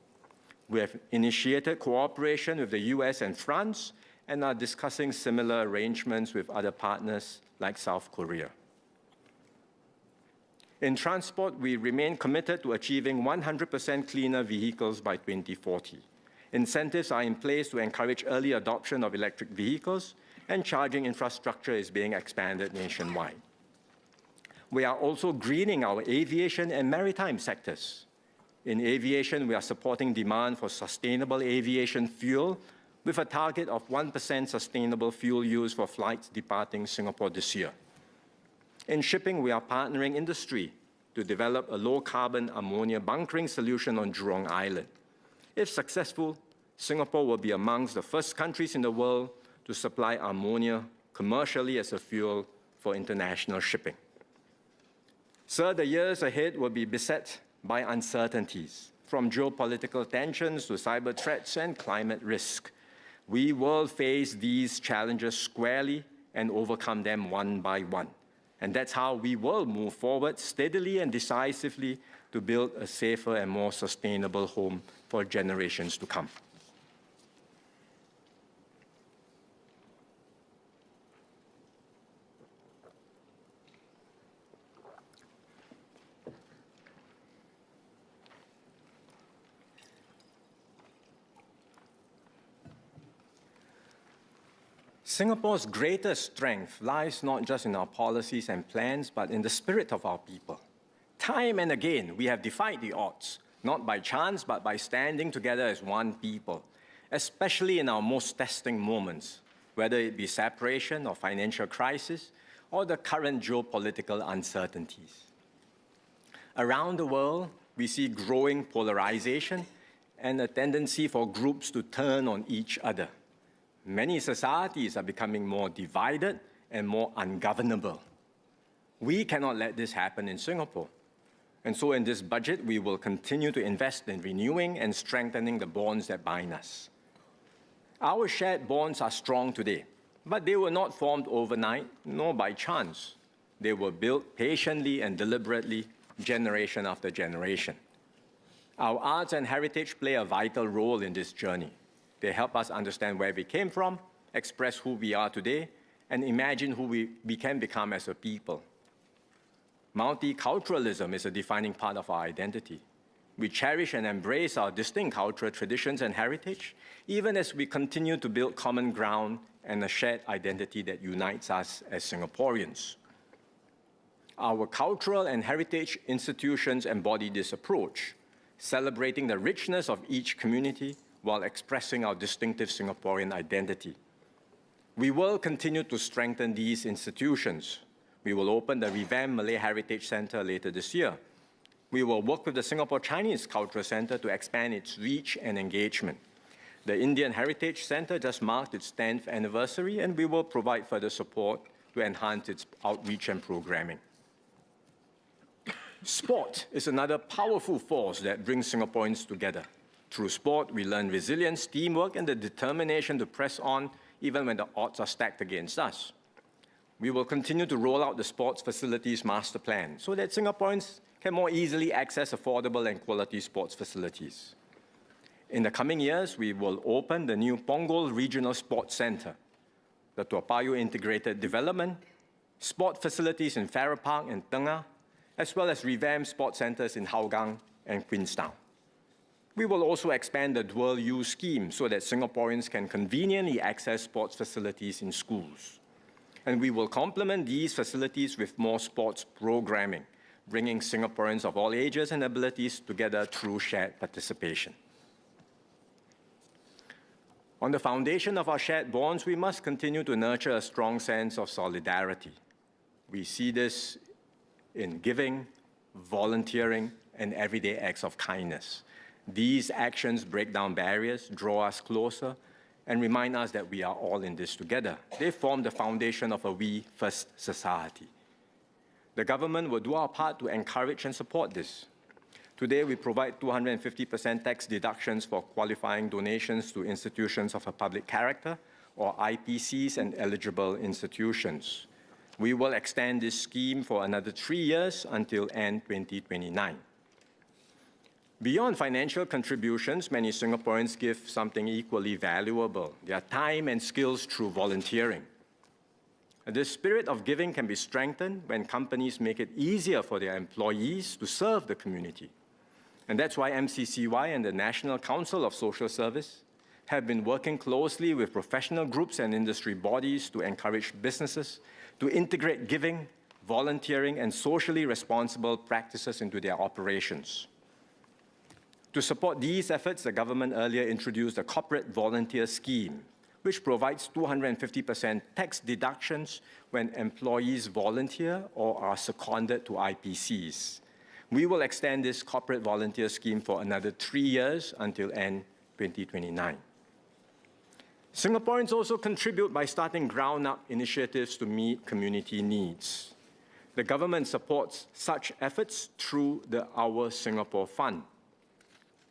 We have initiated cooperation with the US and France and are discussing similar arrangements with other partners like South Korea. In transport, we remain committed to achieving 100% cleaner vehicles by 2040. Incentives are in place to encourage early adoption of electric vehicles, and charging infrastructure is being expanded nationwide. We are also greening our aviation and maritime sectors. In aviation, we are supporting demand for sustainable aviation fuel with a target of 1% sustainable fuel use for flights departing Singapore this year. In shipping, we are partnering industry to develop a low-carbon ammonia bunkering solution on Jurong Island. If successful, Singapore will be amongst the first countries in the world to supply ammonia commercially as a fuel for international shipping. Sir, the years ahead will be beset by uncertainties, from geopolitical tensions to cyber threats and climate risk. We will face these challenges squarely and overcome them one by one. And that's how we will move forward steadily and decisively to build a safer and more sustainable home for generations to come. Singapore's greatest strength lies not just in our policies and plans, but in the spirit of our people. Time and again, we have defied the odds, not by chance, but by standing together as one people, especially in our most testing moments, whether it be separation or financial crisis, or the current geopolitical uncertainties. Around the world, we see growing polarization and a tendency for groups to turn on each other. Many societies are becoming more divided and more ungovernable. We cannot let this happen in Singapore. And so in this budget, we will continue to invest in renewing and strengthening the bonds that bind us. Our shared bonds are strong today, but they were not formed overnight, nor by chance. They were built patiently and deliberately, generation after generation. Our arts and heritage play a vital role in this journey. They help us understand where we came from, express who we are today, and imagine who we can become as a people. Multiculturalism is a defining part of our identity. We cherish and embrace our distinct cultural traditions and heritage, even as we continue to build common ground and a shared identity that unites us as Singaporeans. Our cultural and heritage institutions embody this approach, celebrating the richness of each community while expressing our distinctive Singaporean identity. We will continue to strengthen these institutions. We will open the revamped Malay Heritage Centre later this year. We will work with the Singapore Chinese Cultural Centre to expand its reach and engagement. The Indian Heritage Centre just marked its 10th anniversary, and we will provide further support to enhance its outreach and programming. Sport is another powerful force that brings Singaporeans together. Through sport, we learn resilience, teamwork, and the determination to press on even when the odds are stacked against us. We will continue to roll out the Sports Facilities Master Plan so that Singaporeans can more easily access affordable and quality sports facilities. In the coming years, we will open the new Punggol Regional Sports Centre, the Toa Payoh Integrated Development, sport facilities in Farrer Park and Tengah, as well as revamped sports centres in Hougang and Queenstown. We will also expand the dual use scheme so that Singaporeans can conveniently access sports facilities in schools. And we will complement these facilities with more sports programming, bringing Singaporeans of all ages and abilities together through shared participation. On the foundation of our shared bonds, we must continue to nurture a strong sense of solidarity. We see this in giving, volunteering, and everyday acts of kindness. These actions break down barriers, draw us closer, and remind us that we are all in this together. They form the foundation of a we-first society. The government will do our part to encourage and support this. Today, we provide 250% tax deductions for qualifying donations to institutions of a public character, or IPCs, and eligible institutions. We will extend this scheme for another 3 years until end 2029. Beyond financial contributions, many Singaporeans give something equally valuable, their time and skills through volunteering. This spirit of giving can be strengthened when companies make it easier for their employees to serve the community. And that's why MCCY and the National Council of Social Service have been working closely with professional groups and industry bodies to encourage businesses to integrate giving, volunteering, and socially responsible practices into their operations. To support these efforts, the government earlier introduced a corporate volunteer scheme, which provides 250% tax deductions when employees volunteer or are seconded to IPCs. We will extend this corporate volunteer scheme for another 3 years until end 2029. Singaporeans also contribute by starting ground-up initiatives to meet community needs. The government supports such efforts through the Our Singapore Fund.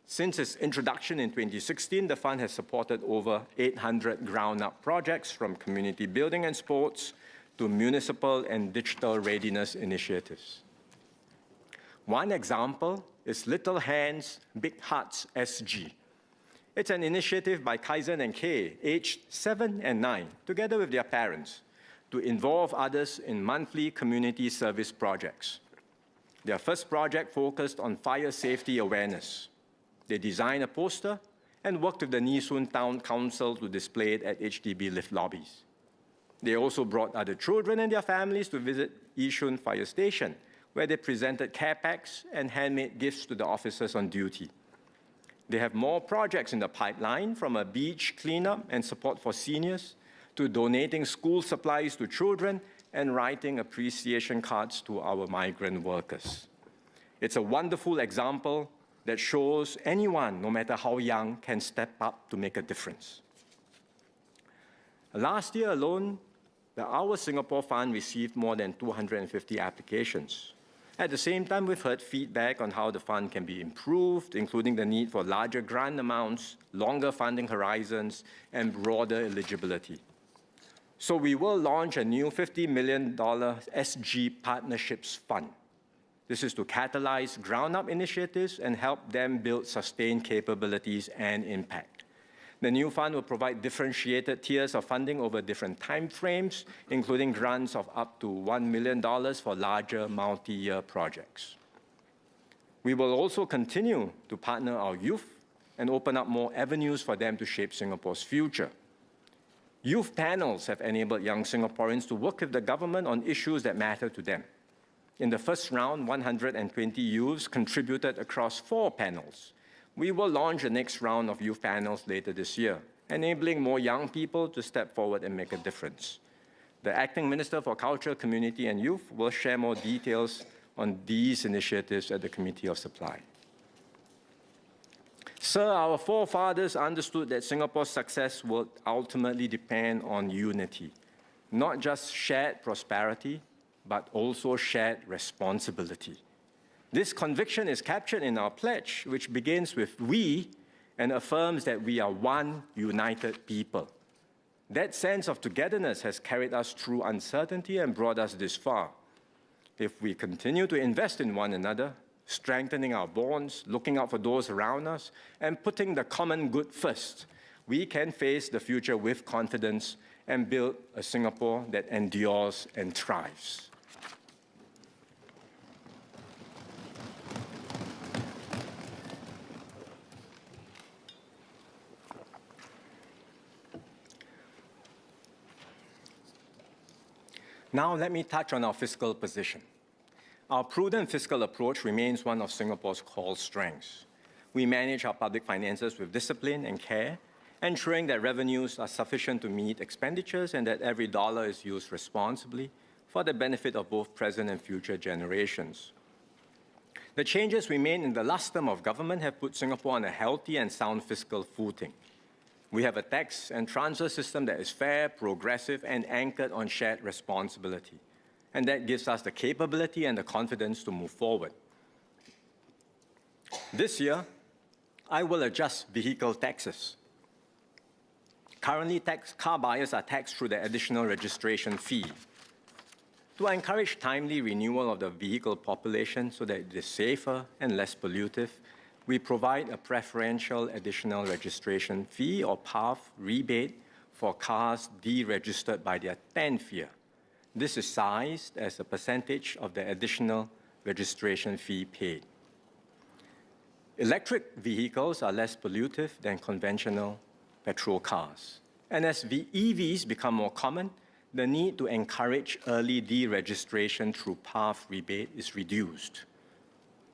Since its introduction in 2016, the fund has supported over 800 ground-up projects from community building and sports to municipal and digital readiness initiatives. One example is Little Hands, Big Hearts SG. It's an initiative by Kaizen and Kay, aged 7 and 9, together with their parents, to involve others in monthly community service projects. Their first project focused on fire safety awareness. They designed a poster and worked with the Nee Soon Town Council to display it at HDB lift lobbies. They also brought other children and their families to visit Yishun Fire Station, where they presented care packs and handmade gifts to the officers on duty. They have more projects in the pipeline, from a beach cleanup and support for seniors to donating school supplies to children and writing appreciation cards to our migrant workers. It's a wonderful example that shows anyone, no matter how young, can step up to make a difference. Last year alone, the Our Singapore Fund received more than 250 applications. At the same time, we've heard feedback on how the fund can be improved, including the need for larger grant amounts, longer funding horizons, and broader eligibility. So we will launch a new $50 million SG Partnerships Fund. This is to catalyze ground-up initiatives and help them build sustained capabilities and impact. The new fund will provide differentiated tiers of funding over different time frames, including grants of up to $1 million for larger multi-year projects. We will also continue to partner our youth and open up more avenues for them to shape Singapore's future. Youth panels have enabled young Singaporeans to work with the government on issues that matter to them. In the first round, 120 youths contributed across 4 panels. We will launch the next round of youth panels later this year, enabling more young people to step forward and make a difference. The Acting Minister for Culture, Community and Youth will share more details on these initiatives at the Committee of Supply. Sir, our forefathers understood that Singapore's success would ultimately depend on unity, not just shared prosperity, but also shared responsibility. This conviction is captured in our pledge, which begins with we and affirms that we are one united people. That sense of togetherness has carried us through uncertainty and brought us this far. If we continue to invest in one another, strengthening our bonds, looking out for those around us, and putting the common good first, we can face the future with confidence and build a Singapore that endures and thrives. Now let me touch on our fiscal position. Our prudent fiscal approach remains one of Singapore's core strengths. We manage our public finances with discipline and care, ensuring that revenues are sufficient to meet expenditures and that every dollar is used responsibly for the benefit of both present and future generations. The changes we made in the last term of government have put Singapore on a healthy and sound fiscal footing. We have a tax and transfer system that is fair, progressive, and anchored on shared responsibility. And that gives us the capability and the confidence to move forward. This year, I will adjust vehicle taxes. Currently, car buyers are taxed through the additional registration fee. To encourage timely renewal of the vehicle population so that it is safer and less pollutive, we provide a preferential additional registration fee or PAF rebate for cars deregistered by their 10th year. This is sized as a percentage of the additional registration fee paid. Electric vehicles are less pollutive than conventional petrol cars. And as EVs become more common, the need to encourage early deregistration through PAF rebate is reduced.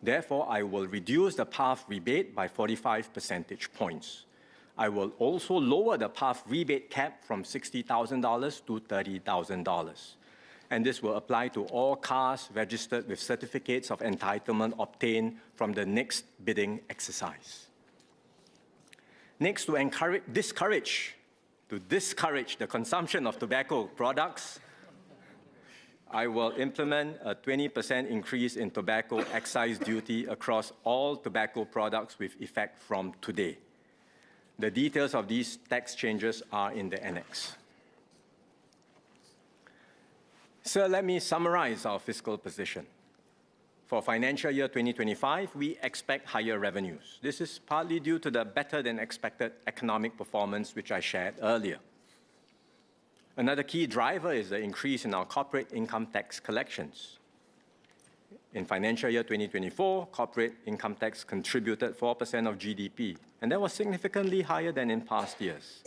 Therefore, I will reduce the PAF rebate by 45 percentage points. I will also lower the PAF rebate cap from $60,000 to $30,000. And this will apply to all cars registered with certificates of entitlement obtained from the next bidding exercise. Next, to discourage the consumption of tobacco products, I will implement a 20% increase in tobacco excise duty across all tobacco products with effect from today. The details of these tax changes are in the annex. So let me summarize our fiscal position. For financial year 2025, we expect higher revenues. This is partly due to the better-than-expected economic performance, which I shared earlier. Another key driver is the increase in our corporate income tax collections. In financial year 2024, corporate income tax contributed 4% of GDP, and that was significantly higher than in past years.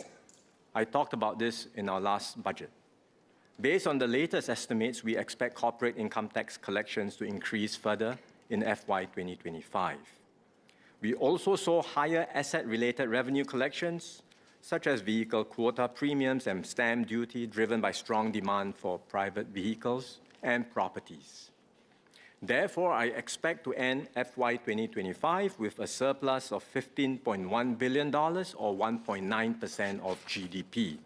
I talked about this in our last budget. Based on the latest estimates, we expect corporate income tax collections to increase further in FY 2025. We also saw higher asset-related revenue collections, such as vehicle quota premiums and stamp duty, driven by strong demand for private vehicles and properties. Therefore, I expect to end FY 2025 with a surplus of $15.1 billion, or 1.9% of GDP.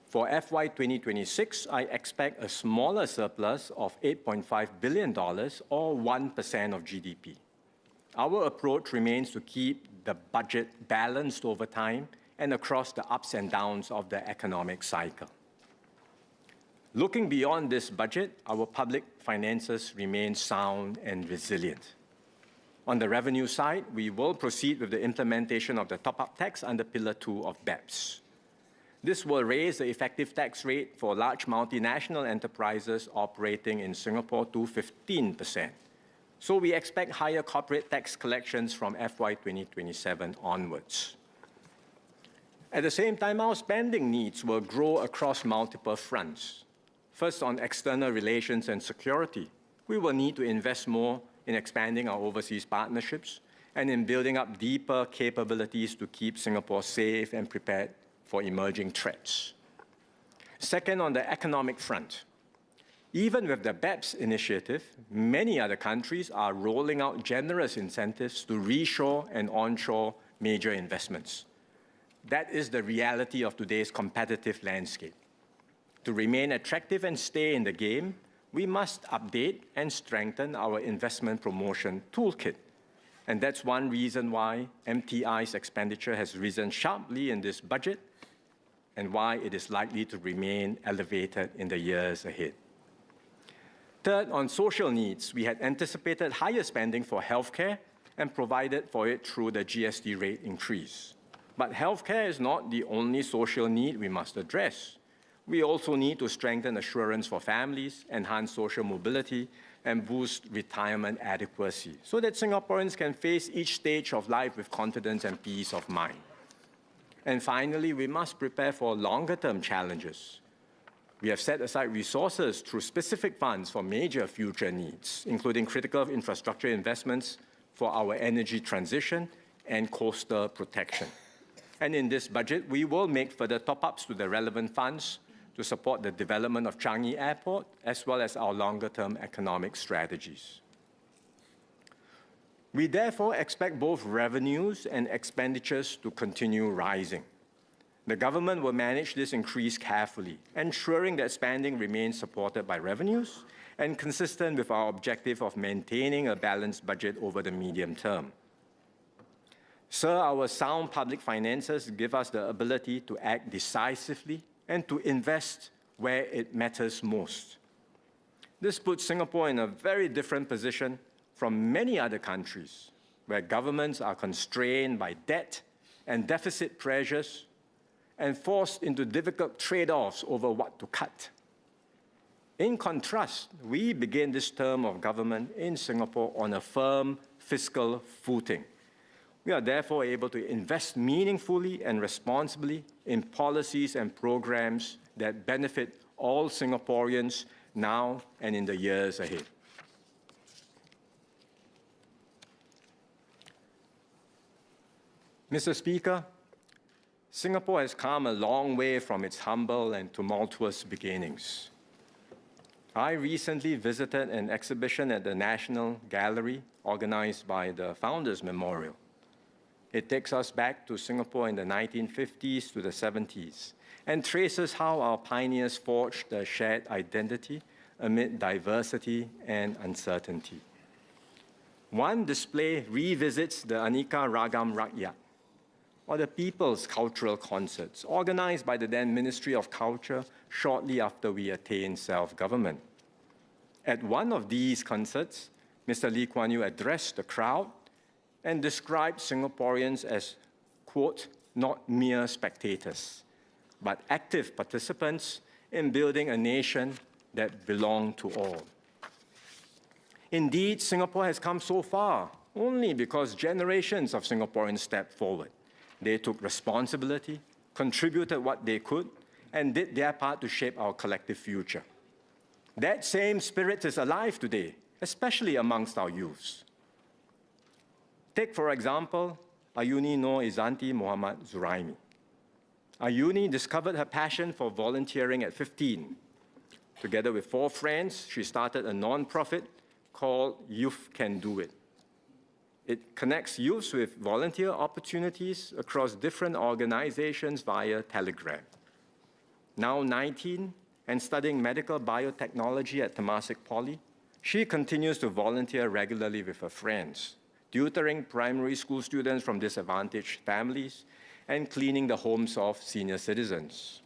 For FY 2026, I expect a smaller surplus of $8.5 billion, or 1% of GDP. Our approach remains to keep the budget balanced over time and across the ups and downs of the economic cycle. Looking beyond this budget, our public finances remain sound and resilient. On the revenue side, we will proceed with the implementation of the top-up tax under Pillar 2 of BEPS. This will raise the effective tax rate for large multinational enterprises operating in Singapore to 15%. So we expect higher corporate tax collections from FY 2027 onwards. At the same time, our spending needs will grow across multiple fronts. First, on external relations and security, we will need to invest more in expanding our overseas partnerships and in building up deeper capabilities to keep Singapore safe and prepared for emerging threats. Second, on the economic front, even with the BEPS initiative, many other countries are rolling out generous incentives to reshore and onshore major investments. That is the reality of today's competitive landscape. To remain attractive and stay in the game, we must update and strengthen our investment promotion toolkit. And that's one reason why MTI's expenditure has risen sharply in this budget and why it is likely to remain elevated in the years ahead. Third, on social needs, we had anticipated higher spending for healthcare and provided for it through the GST rate increase. But healthcare is not the only social need we must address. We also need to strengthen assurance for families, enhance social mobility, and boost retirement adequacy so that Singaporeans can face each stage of life with confidence and peace of mind. And finally, we must prepare for longer-term challenges. We have set aside resources through specific funds for major future needs, including critical infrastructure investments for our energy transition and coastal protection. And in this budget, we will make further top-ups to the relevant funds to support the development of Changi Airport, as well as our longer-term economic strategies. We therefore expect both revenues and expenditures to continue rising. The government will manage this increase carefully, ensuring that spending remains supported by revenues and consistent with our objective of maintaining a balanced budget over the medium term. Sir, our sound public finances give us the ability to act decisively and to invest where it matters most. This puts Singapore in a very different position from many other countries where governments are constrained by debt and deficit pressures and forced into difficult trade-offs over what to cut. In contrast, we begin this term of government in Singapore on a firm fiscal footing. We are therefore able to invest meaningfully and responsibly in policies and programs that benefit all Singaporeans now and in the years ahead. Mr. Speaker, Singapore has come a long way from its humble and tumultuous beginnings. I recently visited an exhibition at the National Gallery organized by the Founders Memorial. It takes us back to Singapore in the 1950s to the 70s and traces how our pioneers forged a shared identity amid diversity and uncertainty. One display revisits the Aneka Ragam Rakyat, or the People's Cultural Concerts, organized by the then Ministry of Culture shortly after we attained self-government. At one of these concerts, Mr. Lee Kuan Yew addressed the crowd and described Singaporeans as, quote, not mere spectators, but active participants in building a nation that belonged to all. Indeed, Singapore has come so far only because generations of Singaporeans stepped forward. They took responsibility, contributed what they could, and did their part to shape our collective future. That same spirit is alive today, especially amongst our youths. Take, for example, Ayuni Noor Izanti Muhammad Zuraimi. Ayuni discovered her passion for volunteering at 15. Together with 4 friends, she started a non-profit called Youth Can Do It. It connects youths with volunteer opportunities across different organizations via Telegram. Now 19 and studying medical biotechnology at Temasek Poly, she continues to volunteer regularly with her friends, tutoring primary school students from disadvantaged families and cleaning the homes of senior citizens.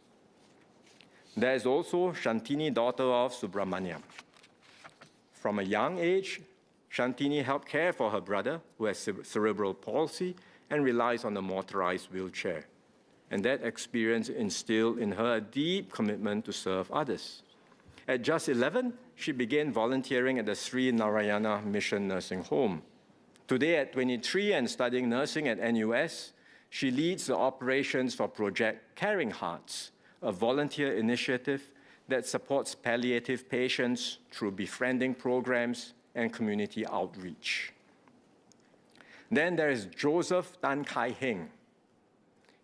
There is also Shantini, daughter of Subramaniam. From a young age, Shantini helped care for her brother, who has cerebral palsy and relies on a motorized wheelchair. And that experience instilled in her a deep commitment to serve others. At just 11, she began volunteering at the Sri Narayana Mission Nursing Home. Today, at 23 and studying nursing at NUS, she leads the operations for Project Caring Hearts, a volunteer initiative that supports palliative patients through befriending programs and community outreach. Then there is Joseph Tan Kai Heng.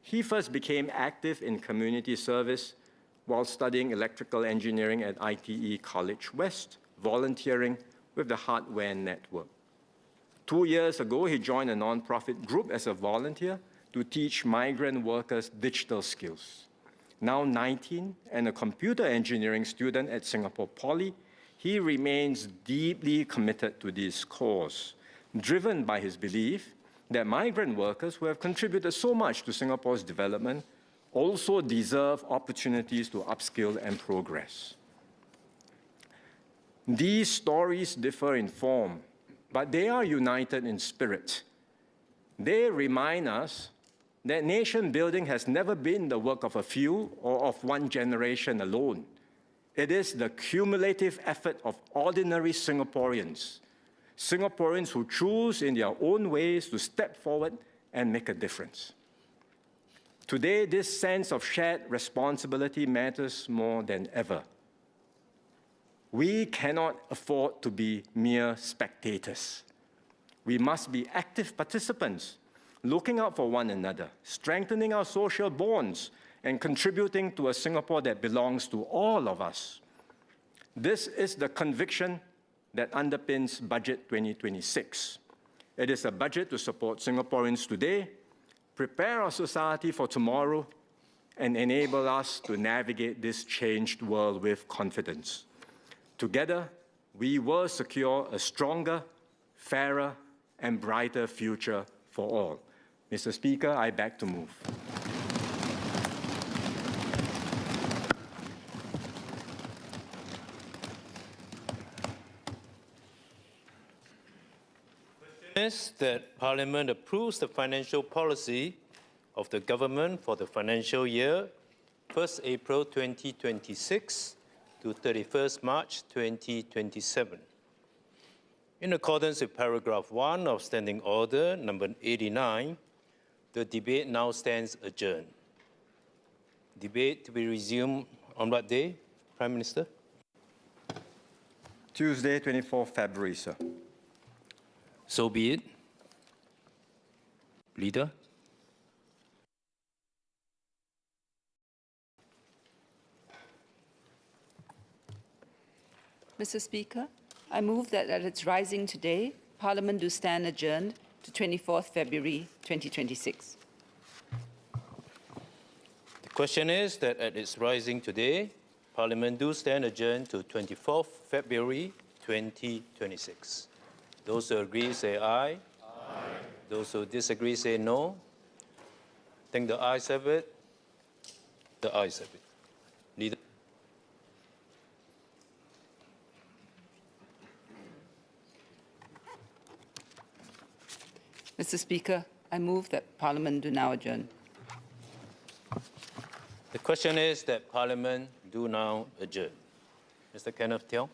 He first became active in community service while studying electrical engineering at ITE College West, volunteering with the Hardware Network. 2 years ago, he joined a nonprofit group as a volunteer to teach migrant workers digital skills. Now 19 and a computer engineering student at Singapore Poly, he remains deeply committed to this cause, driven by his belief that migrant workers who have contributed so much to Singapore's development also deserve opportunities to upskill and progress. These stories differ in form, but they are united in spirit. They remind us that nation building has never been the work of a few or of one generation alone. It is the cumulative effort of ordinary Singaporeans, Singaporeans who choose in their own ways to step forward and make a difference. Today, this sense of shared responsibility matters more than ever. We cannot afford to be mere spectators. We must be active participants, looking out for one another, strengthening our social bonds, and contributing to a Singapore that belongs to all of us. This is the conviction that underpins Budget 2026. It is a budget to support Singaporeans today, prepare our society for tomorrow, and enable us to navigate this changed world with confidence. Together, we will secure a stronger, fairer, and brighter future for all. Mr. Speaker, I beg to move. Is that Parliament approves the financial policy of the government for the financial year 1st April 2026 to 31st March 2027. In accordance with paragraph 1 of Standing Order number 89, the debate now stands adjourned. Debate to be resumed on what day, Prime Minister? Tuesday, 24th February, sir. So be it. Leader? Mr. Speaker, I move that at its rising today, Parliament do stand adjourned to 24th February 2026. The question is that at its rising today, Parliament do stand adjourned to 24th February 2026. Those who agree say aye. Aye. Those who disagree say no. I think the ayes have it. The ayes have it. Leader. Mr. Speaker, I move that Parliament do now adjourn. The question is that Parliament do now adjourn. Mr. Kenneth Tiong.